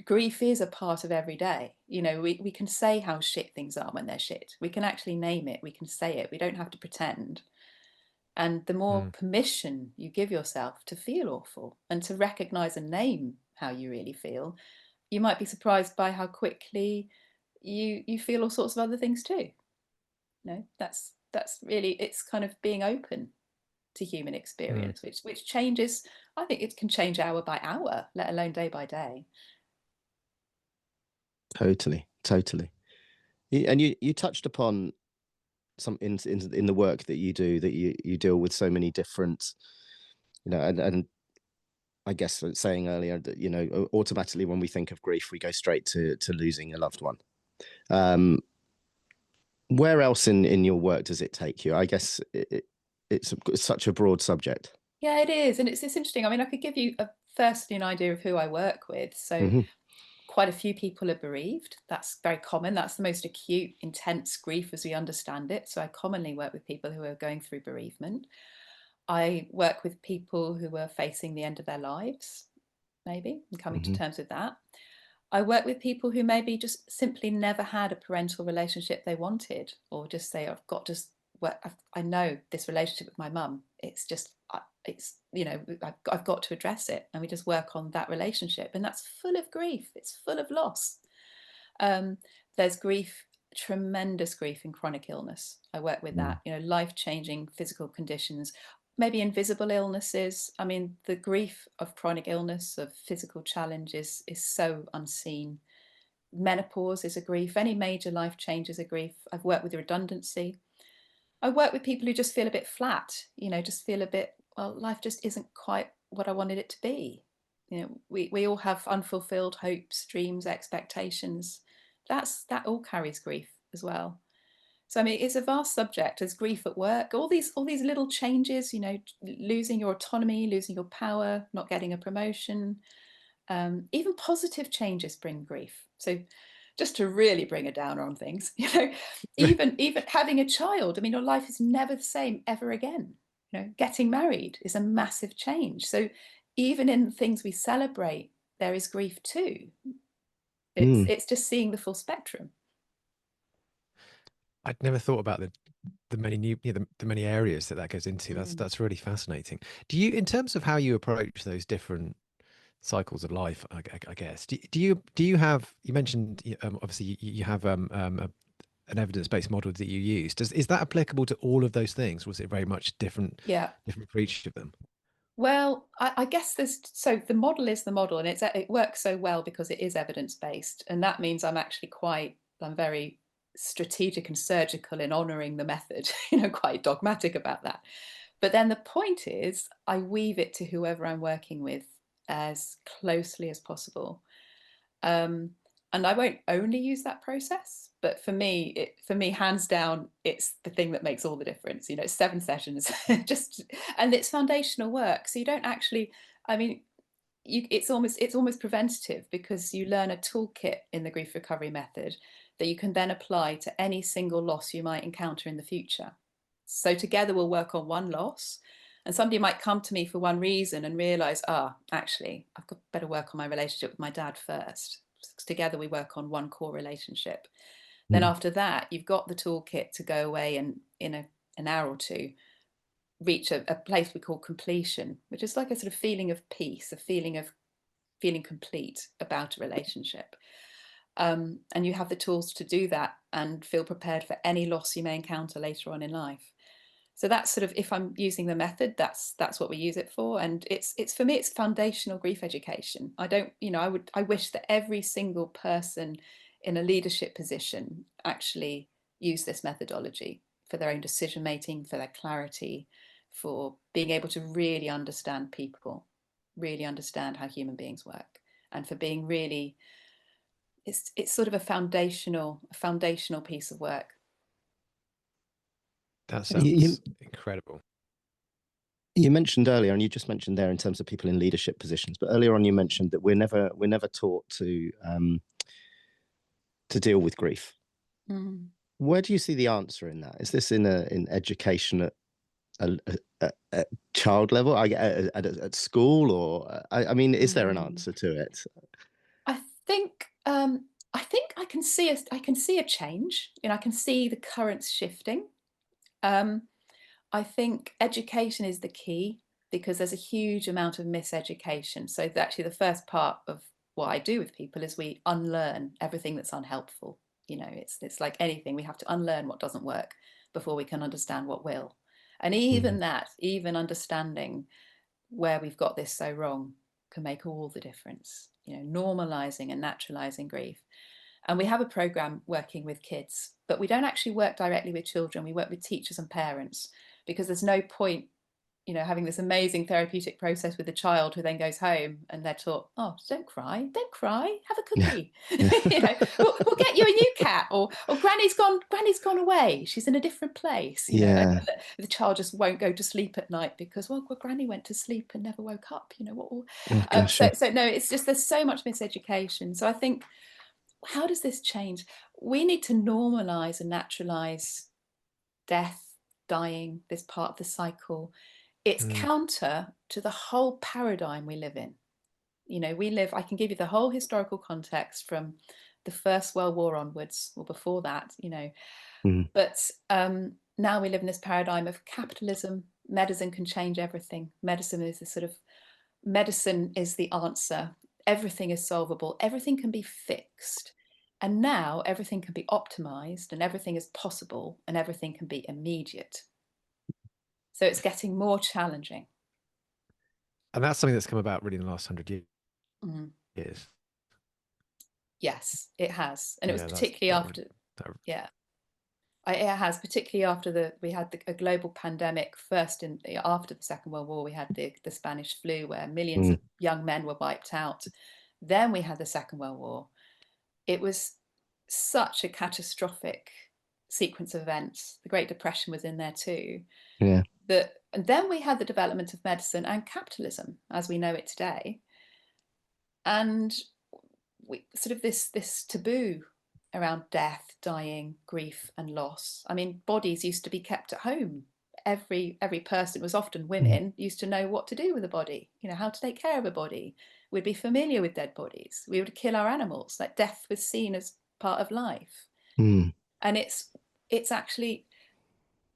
grief is a part of every day. You know, we can say how shit things are when they're shit. We can actually name it. We can say it. We don't have to pretend. And the more permission you give yourself to feel awful and to recognize and name how you really feel, you might be surprised by how quickly you feel all sorts of other things too. You know, that's really, it's kind of being open to human experience, which changes. I think it can change hour by hour, let alone day by day. Totally. And you touched upon some in the work that you do, that you deal with so many different, you know, and I guess saying earlier that, you know, automatically when we think of grief, we go straight to losing a loved one. Where else in your work does it take you? I guess it's such a broad subject. Yeah, it is. And it's interesting. I mean, I could give you firstly an idea of who I work with. So quite a few people are bereaved. That's very common. That's the most acute, intense grief as we understand it. So I commonly work with people who are going through bereavement. I work with people who are facing the end of their lives, maybe, and coming to terms with that. I work with people who maybe just simply never had a parental relationship they wanted, or just say, I know this relationship with my mum, it's just, it's, you know, I've got to address it. And we just work on that relationship. And that's full of grief. It's full of loss. There's grief, tremendous grief in chronic illness. I work with that, you know, life-changing physical conditions, maybe invisible illnesses. I mean, the grief of chronic illness, of physical challenges, is so unseen. Menopause is a grief. Any major life change is a grief. I've worked with redundancy. I work with people who just feel a bit flat, you know, just feel a bit, well, life just isn't quite what I wanted it to be. You know, we all have unfulfilled hopes, dreams, expectations. That all carries grief as well. So I mean, it's a vast subject. As grief at work, all these little changes, you know, losing your autonomy, losing your power, not getting a promotion, even positive changes bring grief. So just to really bring a downer on things, you know, even having a child, I mean, your life is never the same ever again. You know, getting married is a massive change. So even in the things we celebrate, there is grief too. It's just seeing the full spectrum. I'd never thought about the many new, you know, the many areas that goes into. That's really fascinating. Do you, in terms of how you approach those different cycles of life, I guess, do you have, you mentioned obviously you have an evidence-based model that you use. Is that applicable to all of those things, or is it very much different for each of them? Well, I guess so the model is the model, and it works so well because it is evidence-based, and that means I'm very strategic and surgical in honoring the method, quite dogmatic about that. But then the point is, I weave it to whoever I'm working with as closely as possible. And I won't only use that process, but for me, hands down, it's the thing that makes all the difference. It's 7 sessions, and it's foundational work. So you don't actually, I mean, it's almost preventative, because you learn a toolkit in the grief recovery method that you can then apply to any single loss you might encounter in the future. So together we'll work on one loss, and somebody might come to me for one reason and realize, actually, I've got better work on my relationship with my dad first. Together we work on one core relationship. Then after that, you've got the toolkit to go away and in an hour or two reach a place we call completion, which is like a sort of feeling of peace, a feeling of feeling complete about a relationship. And you have the tools to do that and feel prepared for any loss you may encounter later on in life. So that's sort of, if I'm using the method, that's what we use it for. And it's for me, it's foundational grief education. I wish that every single person in a leadership position actually use this methodology for their own decision making, for their clarity, for being able to really understand people, really understand how human beings work, and for being really, it's sort of a foundational piece of work. That sounds incredible. You mentioned earlier, and you just mentioned there in terms of people in leadership positions, but earlier on you mentioned that we're never taught to deal with grief. Mm. Where do you see the answer in that? Is this in education at child level, at school, or I mean, is there an answer to it? I think I can see a change. I can see the currents shifting. I think education is the key, because there's a huge amount of miseducation. So actually the first part of what I do with people is we unlearn everything that's unhelpful. It's like anything, we have to unlearn what doesn't work before we can understand what will. And even even understanding where we've got this so wrong can make all the difference. Normalizing and naturalizing grief. And we have a program working with kids, but we don't actually work directly with children. We work with teachers and parents, because there's no point, having this amazing therapeutic process with a child who then goes home and they're taught, oh, don't cry, have a cookie. We'll get you a new cat, or Granny's gone away, she's in a different place. And the child just won't go to sleep at night because, well, Granny went to sleep and never woke up. So no, it's just, there's so much miseducation. So I think, how does this change? We need to normalize and naturalize death, dying, this part of the cycle. It's counter to the whole paradigm we live in. I can give you the whole historical context from the First World War onwards, or before that, but now we live in this paradigm of capitalism. Medicine can change everything. Medicine is the answer. Everything is solvable. Everything can be fixed. And now everything can be optimized, and everything is possible, and everything can be immediate. So it's getting more challenging. And that's something that's come about really in the last 100 years. Yes, it has. And it was particularly after, it has, particularly after we had a global pandemic. After the Second World War, we had the Spanish flu, where millions of young men were wiped out. Then we had the Second World War. It was such a catastrophic sequence of events. The Great Depression was in there too. Yeah. And then we had the development of medicine and capitalism as we know it today. And we sort of this taboo around death, dying, grief, and loss. I mean, bodies used to be kept at home. Every person, it was often women, used to know what to do with a body, how to take care of a body. We'd be familiar with dead bodies. We would kill our animals. Like, death was seen as part of life. And it's actually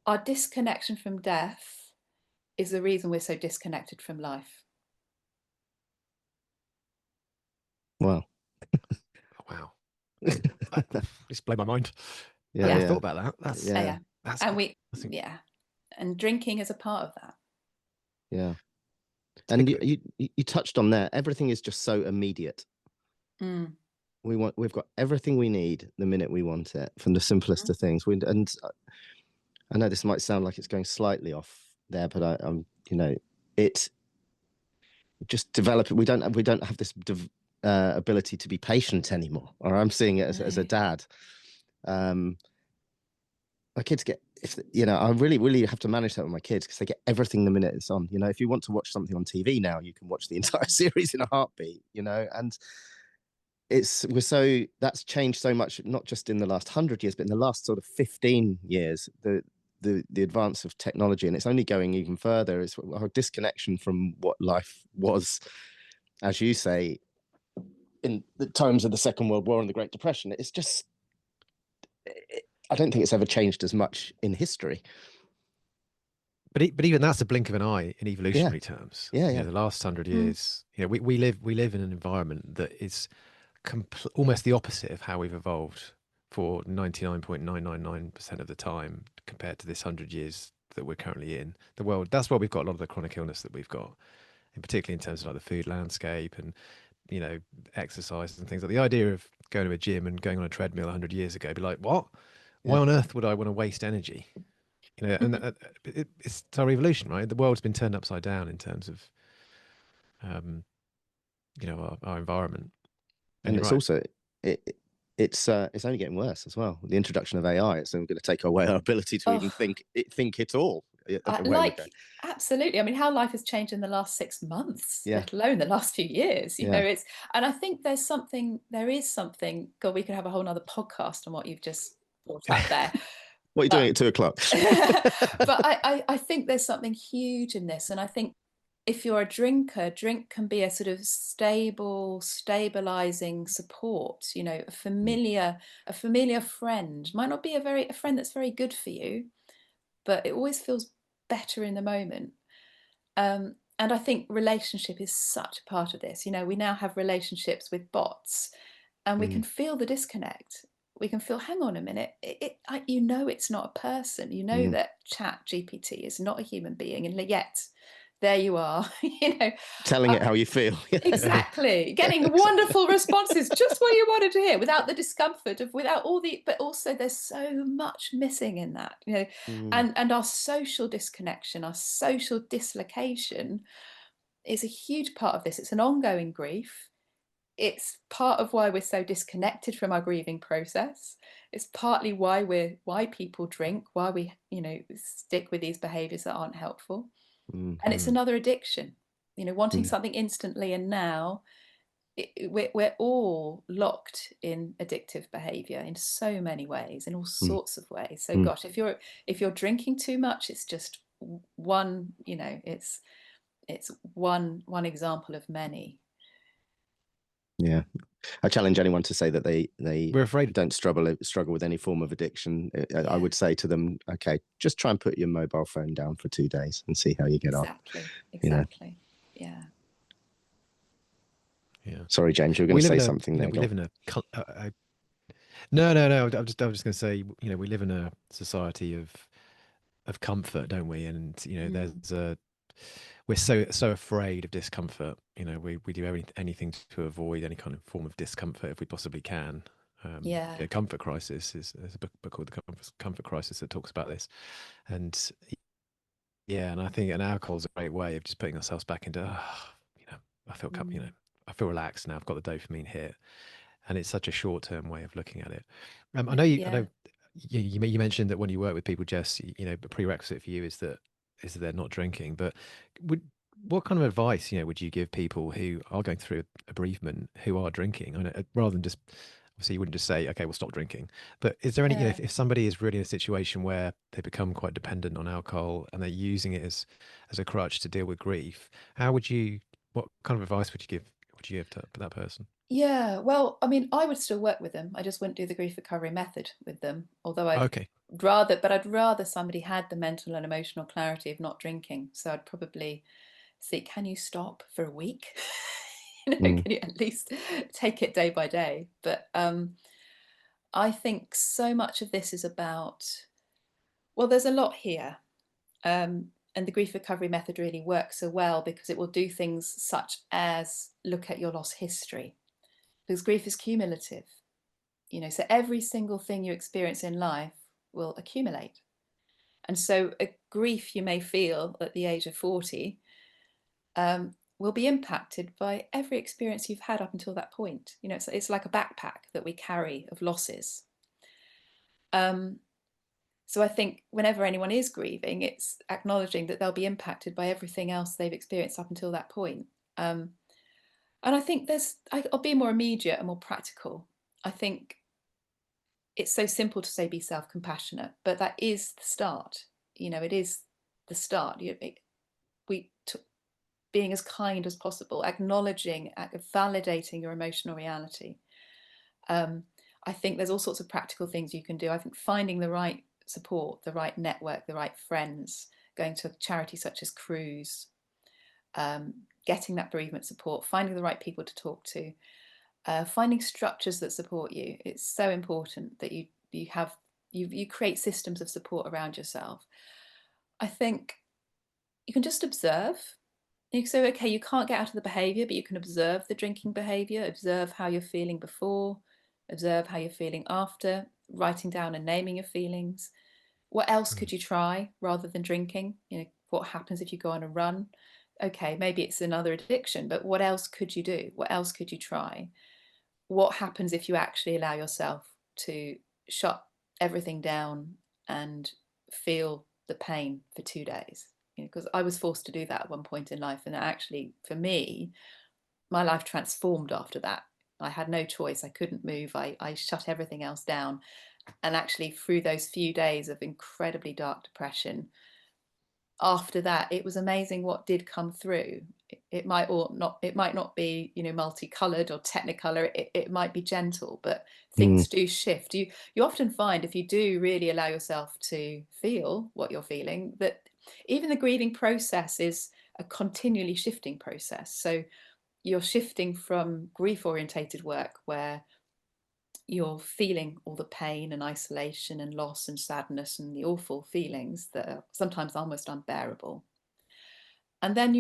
our disconnection from death is the reason we're so disconnected from life. Wow. Wow. Just blow my mind. Yeah, I thought about that. And drinking is a part of that. Yeah. And you touched on there. Everything is just so immediate. Mm. We've got everything we need the minute we want it, from the simplest of things. And I know this might sound like it's going slightly off there, but I'm, it just develop. We don't have this ability to be patient anymore. Or I'm seeing it as a dad. My kids get, I really have to manage that with my kids, because they get everything the minute it's on. If you want to watch something on TV now, you can watch the entire series in a heartbeat. And that's changed so much, not just in the last 100 years, but in the last sort of 15 years. The advance of technology, and it's only going even further. It's our disconnection from what life was, as you say, in the times of the Second World War and the Great Depression. It's just, I don't think it's ever changed as much in history. But even that's a blink of an eye in evolutionary terms. Yeah. The last 100 years, we live in an environment that is almost the opposite of how we've evolved for 99.999% of the time, compared to this 100 years that we're currently in. The world, that's why we've got a lot of the chronic illness that we've got, and particularly in terms of like the food landscape and exercise and things. Like the idea of going to a gym and going on a treadmill 100 years ago, be like, what? Why on earth would I want to waste energy? And it's our evolution, right? The world's been turned upside down in terms of our environment. And it's also it's only getting worse as well. The introduction of AI, it's only going to take away our ability to even think at all. Absolutely. I mean, how life has changed in the last 6 months, let alone the last few years. And I think there is something. God, we could have a whole nother podcast on what you've just brought up there. What are you doing at 2:00? But I think there's something huge in this, and I think if you're a drinker, drink can be a sort of stabilizing support. A familiar friend might not be a friend that's very good for you, but it always feels better in the moment. And I think relationship is such a part of this. We now have relationships with bots, and we can feel the disconnect. We can feel, hang on a minute, it's not a person. That Chat GPT is not a human being, and yet there you are, telling it how you feel. Exactly. Getting wonderful responses, just what you wanted to hear, without the discomfort of, but also there's so much missing in that, and our social disconnection, our social dislocation is a huge part of this. It's an ongoing grief. It's part of why we're so disconnected from our grieving process. It's partly why people drink, why we, stick with these behaviors that aren't helpful. And it's another addiction, wanting something instantly and now. We're all locked in addictive behavior in so many ways, in all sorts of ways. So gosh, if you're drinking too much, it's just one, it's one example of many. Yeah, I challenge anyone to say that we're afraid don't struggle with any form of addiction. I would say to them, okay, just try and put your mobile phone down for 2 days and see how you get on. Exactly. Yeah. Sorry, James, you were going to say something there. We live in a no. I'm just going to say, we live in a society of comfort, don't we? And we're so afraid of discomfort. We do anything to avoid any kind of form of discomfort if we possibly can. Comfort Crisis there's a book called The Comfort Crisis that talks about this, and I think alcohol is a great way of just putting ourselves back into I feel I feel relaxed now. I've got the dopamine hit, and it's such a short-term way of looking at it. I know you mentioned that when you work with people, Jess, a prerequisite for you is that they're not drinking. But what kind of advice would you give people who are going through a bereavement who are drinking? I know, rather than just, obviously you wouldn't just say, okay, we'll stop drinking. But is there any if somebody is really in a situation where they become quite dependent on alcohol and they're using it as a crutch to deal with grief, what kind of advice would you give to that person? Yeah, well, I mean, I would still work with them. I just wouldn't do the grief recovery method with them. Although I'd rather somebody had the mental and emotional clarity of not drinking. So I'd probably see, can you stop for a week? Can you at least take it day by day? But I think so much of this is about, well, there's a lot here. the grief recovery method really works so well because it will do things such as look at your loss history, because grief is cumulative, you know, so every single thing you experience in life will accumulate. And so a grief you may feel at the age of 40 will be impacted by every experience you've had up until that point. You know, it's like a backpack that we carry of losses. So I think whenever anyone is grieving, it's acknowledging that they'll be impacted by everything else they've experienced up until that point. And I think I'll be more immediate and more practical. I think it's so simple to say be self-compassionate, but that is the start. You know, it is the start. Being as kind as possible, acknowledging, validating your emotional reality. I think there's all sorts of practical things you can do. I think finding the right support, the right network, the right friends, going to a charity such as Cruise, getting that bereavement support, finding the right people to talk to, finding structures that support you. It's so important that you create systems of support around yourself. I think you can just observe. So, okay, you can't get out of the behavior, but you can observe the drinking behavior, observe how you're feeling before, observe how you're feeling after, writing down and naming your feelings. What else could you try rather than drinking? You know, what happens if you go on a run? Okay, maybe it's another addiction, but what else could you do? What else could you try? What happens if you actually allow yourself to shut everything down and feel the pain for 2 days? You know, because I was forced to do that at one point in life, and actually, for me, my life transformed after that. I had no choice. I couldn't move. I shut everything else down, and actually, through those few days of incredibly dark depression, after that, it was amazing what did come through. It might not be, you know, multicolored or technicolor. It might be gentle, but things do shift. You often find, if you do really allow yourself to feel what you're feeling, that even the grieving process is a continually shifting process. So you're shifting from grief orientated work where you're feeling all the pain and isolation and loss and sadness and the awful feelings that are sometimes almost unbearable. And then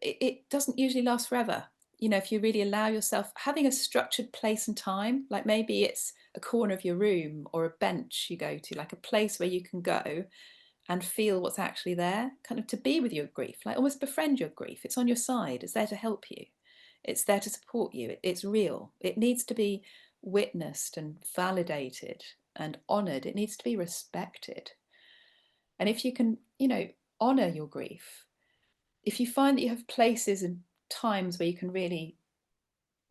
it doesn't usually last forever. You know, if you really allow yourself, having a structured place and time, like maybe it's a corner of your room or a bench you go to, like a place where you can go and feel what's actually there, kind of to be with your grief, like almost befriend your grief. It's on your side, it's there to help you, it's there to support you, it's real. It needs to be witnessed and validated and honored. It needs to be respected. And if you can, you know, honor your grief, if you find that you have places and times where you can really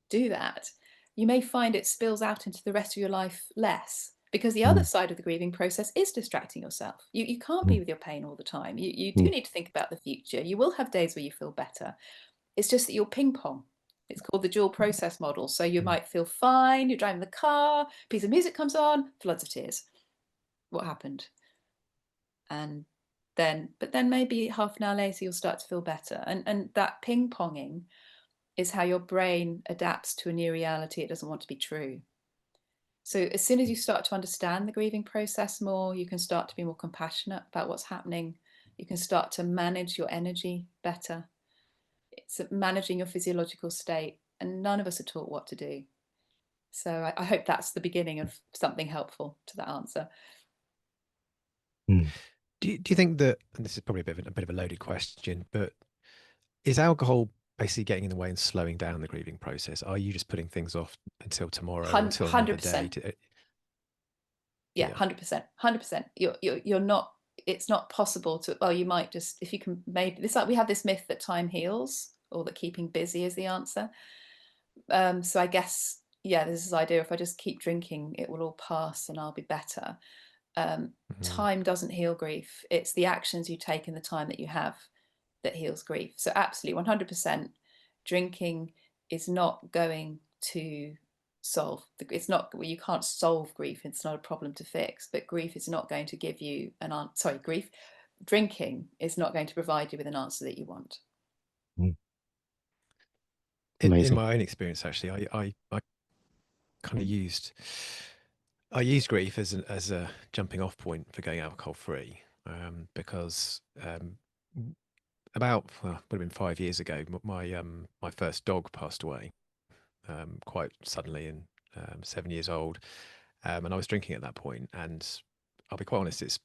do that, you may find it spills out into the rest of your life less, because the other side of the grieving process is distracting yourself. You can't be with your pain all the time. You do need to think about the future. You will have days where you feel better. It's just that you'll ping pong. It's called the dual process model. So you might feel fine, you're driving the car, a piece of music comes on, floods of tears. What happened? But then maybe half an hour later you'll start to feel better. And that ping ponging is how your brain adapts to a new reality it doesn't want to be true. So as soon as you start to understand the grieving process more, you can start to be more compassionate about what's happening. You can start to manage your energy better. It's managing your physiological state, and none of us are taught what to do. So I hope that's the beginning of something helpful to that answer. Do you think that, and this is probably a bit of a loaded question, but is alcohol basically getting in the way and slowing down the grieving process? Are you just putting things off until tomorrow or until another day? 100%. Yeah, 100%. 100%. You're not. It's not possible to. Well, you might just, if you can, maybe this. Like, we have this myth that time heals, or that keeping busy is the answer. So I guess, yeah, there's this idea, if I just keep drinking, it will all pass and I'll be better. Time doesn't heal grief. It's the actions you take in the time that you have that heals grief. So absolutely, 100%, drinking is not going to solve it's not, you can't solve grief. It's not a problem to fix, but grief is not going to give you drinking is not going to provide you with an answer that you want. In my own experience, actually, I kind of used grief as a jumping off point for going alcohol free, because about, well, would have been 5 years ago, my first dog passed away quite suddenly, and 7 years old. And I was drinking at that point, and I'll be quite honest, this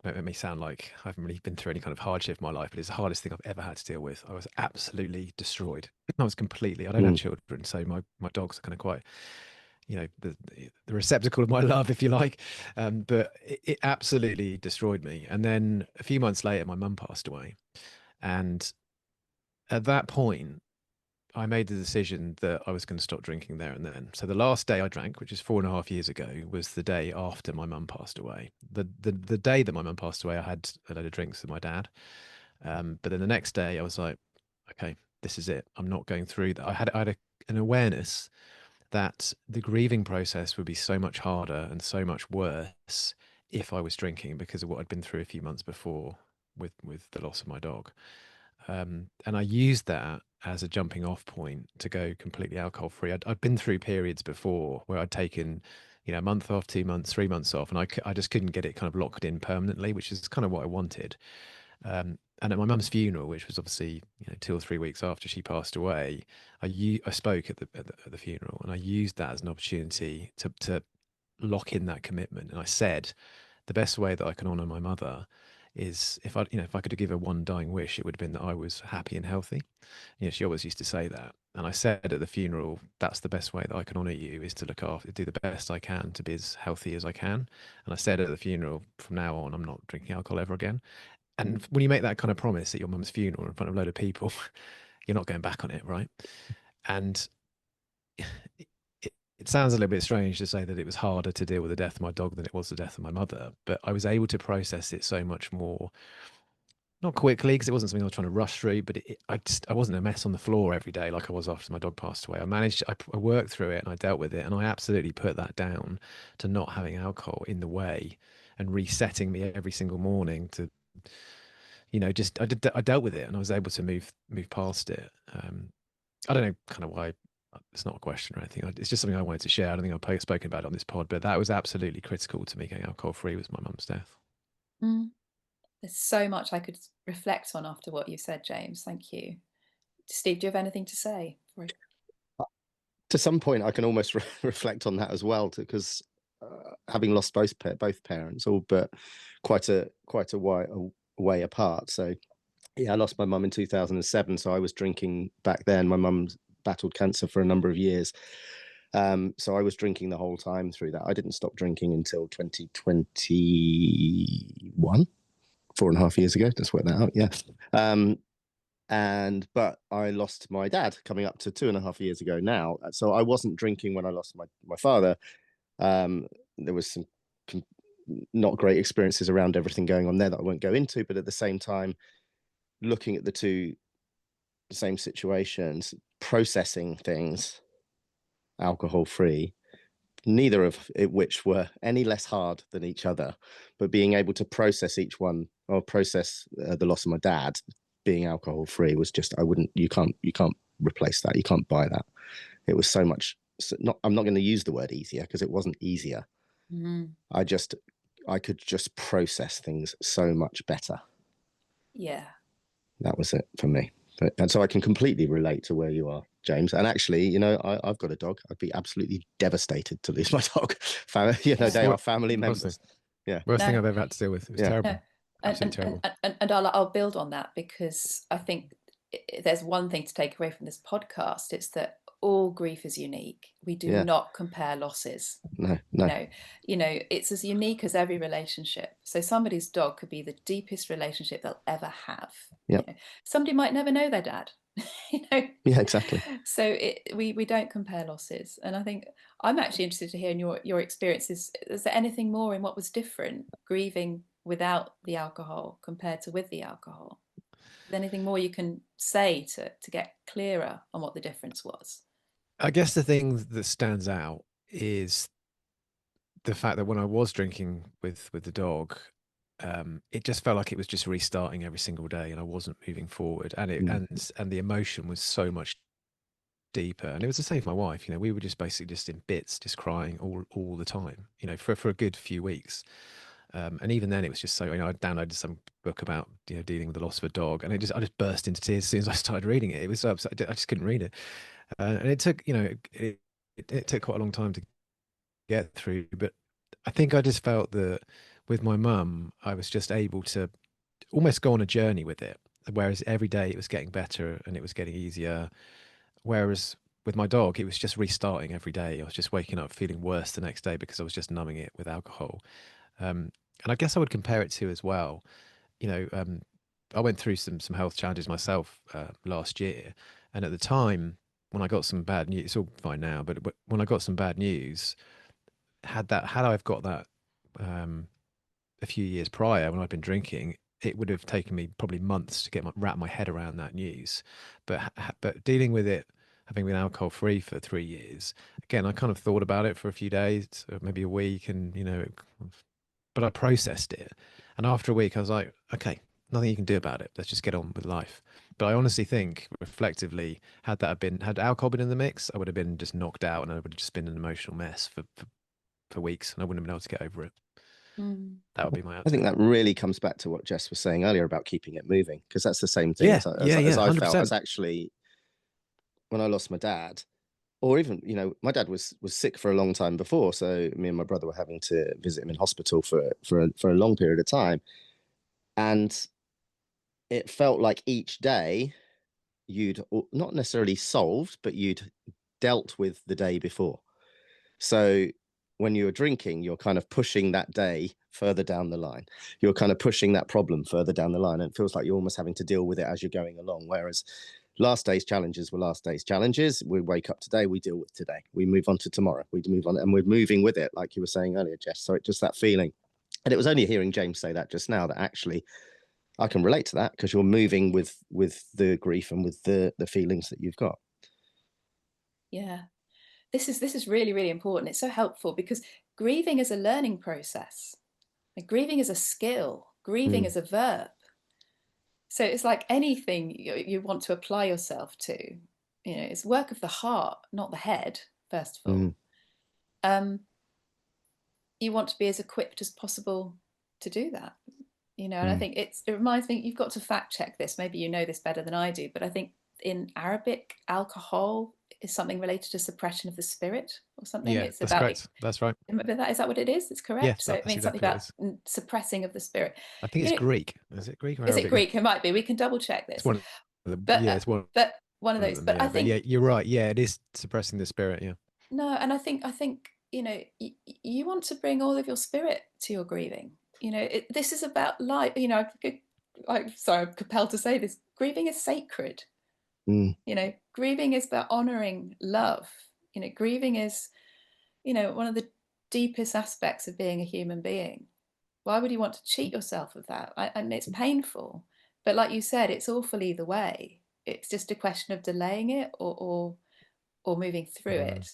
may make me sound like I haven't really been through any kind of hardship in my life, but it's the hardest thing I've ever had to deal with. I was absolutely destroyed. I was completely, I don't have children, so my dogs are kind of quite, the receptacle of my love, if you like. But it absolutely destroyed me. And then a few months later, my mum passed away. And at that point, I made the decision that I was going to stop drinking there and then. So the last day I drank, which is 4.5 years ago, was the day after my mum passed away. The day that my mum passed away, I had a load of drinks with my dad. But then the next day, I was like, okay, this is it. I'm not going through that. I had an awareness that the grieving process would be so much harder and so much worse if I was drinking, because of what I'd been through a few months before with the loss of my dog. And I used that as a jumping off point to go completely alcohol free. I'd been through periods before where I'd taken, a month off, 2 months, 3 months off, and I just couldn't get it kind of locked in permanently, which is kind of what I wanted. And at my mum's funeral, which was obviously 2 or 3 weeks after she passed away, I spoke at the funeral, and I used that as an opportunity to lock in that commitment. And I said, the best way that I can honour my mother is if I could give her one dying wish, it would have been that I was happy and healthy. She always used to say that. And I said at the funeral, that's the best way that I can honour you, is to look after, do the best I can to be as healthy as I can. And I said at the funeral, from now on, I'm not drinking alcohol ever again. And when you make that kind of promise at your mum's funeral in front of a load of people, you're not going back on it, right? And it sounds a little bit strange to say that it was harder to deal with the death of my dog than it was the death of my mother, but I was able to process it so much more, not quickly, because it wasn't something I was trying to rush through, but I wasn't a mess on the floor every day like I was after my dog passed away. I worked through it and I dealt with it, and I absolutely put that down to not having alcohol in the way and resetting me every single morning to, I dealt with it, and I was able to move past it. I don't know kind of why. It's not a question or anything. It's just something I wanted to share. I don't think I've spoken about it on this pod, but that was absolutely critical to me getting alcohol free, was my mum's death. There's so much I could reflect on after what you said, James. Thank you. Steve, do you have anything to say? To some point, I can almost reflect on that as well, because having lost both parents, all but quite a way apart. So yeah, I lost my mum in 2007. So I was drinking back then. My mum battled cancer for a number of years. So I was drinking the whole time through that. I didn't stop drinking until 2021, 4.5 years ago. Let's work that out. Yeah. But I lost my dad coming up to 2.5 years ago now. So I wasn't drinking when I lost my father. There was some not great experiences around everything going on there that I won't go into, but at the same time, looking at the same situations, processing things alcohol free, neither of which were any less hard than each other, but being able to process each one, or process the loss of my dad being alcohol free, was just, you can't replace that. You can't buy that. It was so much. I'm not going to use the word easier, because it wasn't easier. I could just process things so much better. Yeah. That was it for me. And so I can completely relate to where you are, James. And actually, I've got a dog. I'd be absolutely devastated to lose my dog. They are family members. Yeah. Worst thing I've ever had to deal with. It was terrible. No. Absolutely terrible. And I'll build on that, because I think there's one thing to take away from this podcast. It's that all grief is unique. We do not compare losses. No. It's as unique as every relationship. So somebody's dog could be the deepest relationship they'll ever have. Somebody might never know their dad. Yeah, exactly. So we don't compare losses. And I think I'm actually interested to hear in your experiences. Is there anything more in what was different, grieving without the alcohol compared to with the alcohol? Is there anything more you can say to get clearer on what the difference was? I guess the thing that stands out is the fact that when I was drinking with the dog, it just felt like it was just restarting every single day, and I wasn't moving forward. And and the emotion was so much deeper. And it was the same for my wife. We were just basically just in bits, just crying all the time. For a good few weeks. And even then, it was just so, I downloaded some book about, dealing with the loss of a dog, and I just burst into tears as soon as I started reading it. It was so upset. I just couldn't read it. And it took, it took quite a long time to get through. But I think I just felt that with my mum, I was just able to almost go on a journey with it. Whereas every day it was getting better and it was getting easier. Whereas with my dog, it was just restarting every day. I was just waking up feeling worse the next day because I was just numbing it with alcohol. And I guess I would compare it to as well, I went through some health challenges myself last year. And at the time, when I got some bad news, it's all fine now, but when I got some bad news, had I've got that a few years prior when I'd been drinking, it would have taken me probably months to wrap my head around that news. But dealing with it, having been alcohol free for 3 years, again, I kind of thought about it for a few days, maybe a week, and but I processed it. And after a week, I was like, okay, nothing you can do about it. Let's just get on with life. But I honestly think, reflectively, had alcohol been in the mix, I would have been just knocked out, and I would have just been an emotional mess for weeks, and I wouldn't have been able to get over it. That would be my outtake. I think that really comes back to what Jess was saying earlier about keeping it moving, because that's the same thing as I felt. As actually, when I lost my dad, or even, my dad was sick for a long time before, so me and my brother were having to visit him in hospital for a long period of time, and it felt like each day you'd not necessarily solved, but you'd dealt with the day before. So when you're drinking, you're kind of pushing that day further down the line. You're kind of pushing that problem further down the line, and it feels like you're almost having to deal with it as you're going along. Whereas last day's challenges were last day's challenges. We wake up today, we deal with today. We move on to tomorrow. We move on, and we're moving with it, like you were saying earlier, Jess. So it's just that feeling. And it was only hearing James say that just now that actually I can relate to that, because you're moving with the grief and with the feelings that you've got. Yeah. This is really, really important. It's so helpful because grieving is a learning process. Like, grieving is a skill. Grieving is a verb. So it's like anything you want to apply yourself to. It's work of the heart, not the head, first of all. You want to be as equipped as possible to do that. And I think it reminds me, you've got to fact check this. Maybe you know this better than I do, but I think in Arabic, alcohol is something related to suppression of the spirit or something. Yeah, it's that's about correct. That's right. Is that what it is? It's correct. Yes, so it means something about suppressing of the spirit. I think it's Greek. Is it Greek or Is Arabic? it Greek? It might be. We can double check this. It's one of the, it's one. But one of those. But I think you're right. Yeah, it is suppressing the spirit. Yeah. No, and I think you want to bring all of your spirit to your grieving. This is about life. I'm compelled to say this. Grieving is sacred. Grieving is about honoring love. Grieving is, one of the deepest aspects of being a human being. Why would you want to cheat yourself of that? And it's painful, but like you said, it's awful either way. It's just a question of delaying it or moving through it.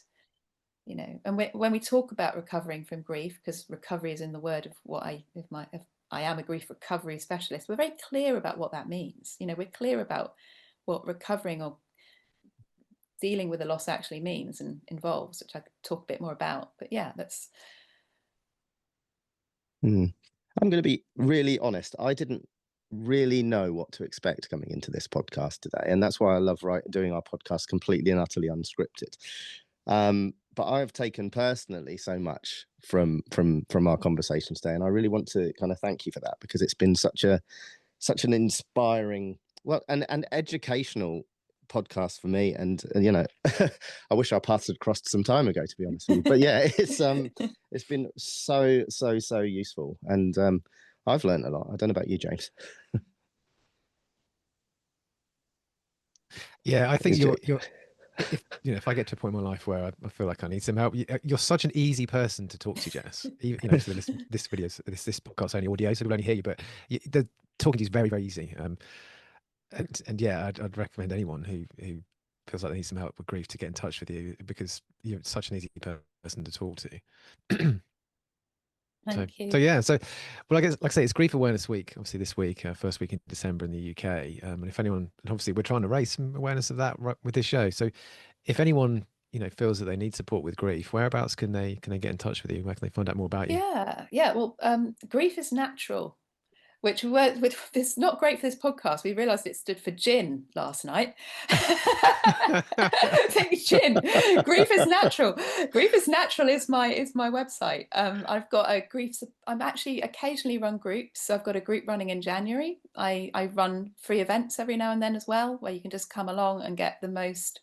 And when we talk about recovering from grief, because recovery is in the word of what if I am a grief recovery specialist, we're very clear about what that means. We're clear about what recovering or dealing with a loss actually means and involves, which I could talk a bit more about. But yeah, that's. I'm going to be really honest. I didn't really know what to expect coming into this podcast today, and that's why I love doing our podcast completely and utterly unscripted. But I've taken personally so much from our conversation today, and I really want to kind of thank you for that, because it's been such an inspiring, and educational podcast for me. And I wish our paths had crossed some time ago, to be honest with you. But yeah, it's been so useful, and I've learned a lot. I don't know about you, James. Yeah, I think you're if I get to a point in my life where I feel like I need some help, you're such an easy person to talk to, Jess. So this video, this podcast's only audio, so we'll only hear you, but the talking to you is very, very easy. And yeah, I'd recommend anyone who feels like they need some help with grief to get in touch with you, because you're such an easy person to talk to. Thank you. So yeah, well, I guess, like I say, it's Grief Awareness Week, obviously this week, first week in December in the UK. And if anyone, and obviously we're trying to raise some awareness of that with this show. So if anyone feels that they need support with grief, whereabouts can they get in touch with you? Where can they find out more about you? Yeah. Well, grief is natural, which it's not great for this podcast. We realized it stood for gin last night. Think gin. Grief is natural. Grief is natural is my website. I've got a grief. I'm actually occasionally run groups. So I've got a group running in January. I run free events every now and then as well, where you can just come along and get the most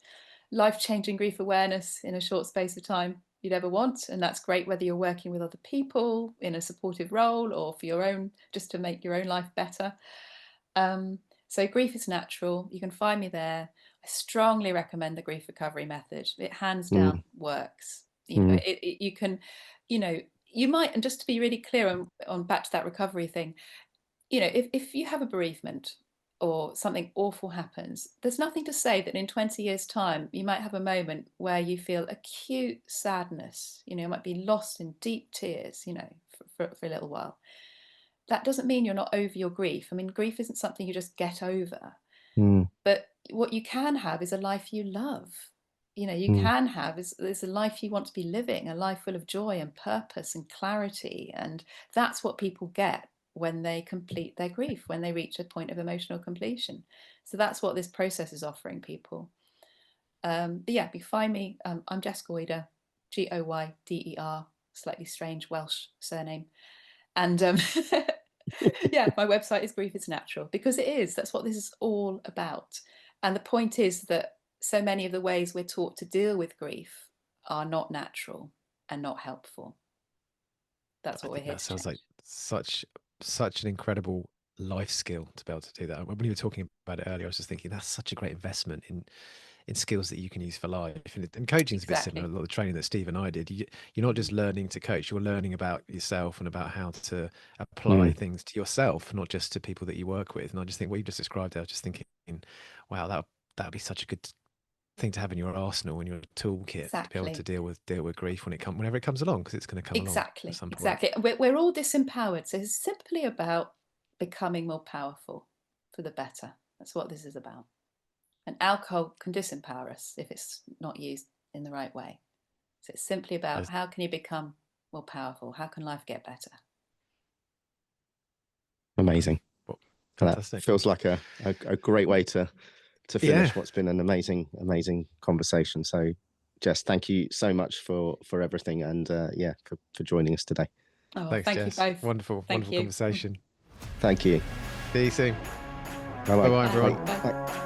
life-changing grief awareness in a short space of time you'd ever want. And that's great whether you're working with other people in a supportive role or for your own, just to make your own life better. So grief is natural. You can find me there. I strongly recommend the grief recovery method. It hands down works. You can, you might, and just to be really clear on back to that recovery thing, if you have a bereavement or something awful happens, there's nothing to say that in 20 years' time, you might have a moment where you feel acute sadness, you might be lost in deep tears, for a little while. That doesn't mean you're not over your grief. I mean, grief isn't something you just get over. But what you can have is a life you love. You can have is a life you want to be living, a life full of joy and purpose and clarity. And that's what people get when they complete their grief, when they reach a point of emotional completion. So that's what this process is offering people. But yeah, you find me. I'm Jess Goyder, Goyder, slightly strange Welsh surname. And yeah, my website is Grief is Natural, because it is. That's what this is all about. And the point is that so many of the ways we're taught to deal with grief are not natural and not helpful. That's what we're here to change. That sounds like such an incredible life skill to be able to do that. When you were talking about it earlier, I was just thinking that's such a great investment in skills that you can use for life. And coaching is a bit similar. A lot of the training that Steve and I did, you're not just learning to coach, you're learning about yourself and about how to apply things to yourself, not just to people that you work with. And I just think what you just described, I was just thinking, wow, that would be such a good thing to have in your arsenal, in your toolkit, to be able to deal with grief whenever it comes along, because it's going to come along at some point. Exactly. We're all disempowered, so it's simply about becoming more powerful for the better. That's what this is about. And alcohol can disempower us if it's not used in the right way. So it's simply about how can you become more powerful? How can life get better? Amazing. Well, fantastic. That feels like a great way to finish what's been an amazing conversation. So Jess, thank you so much for everything, and for joining us today. Oh, thanks, thank Jess. you both. Wonderful conversation. Thank you. See you soon. Bye-bye, everyone. Bye.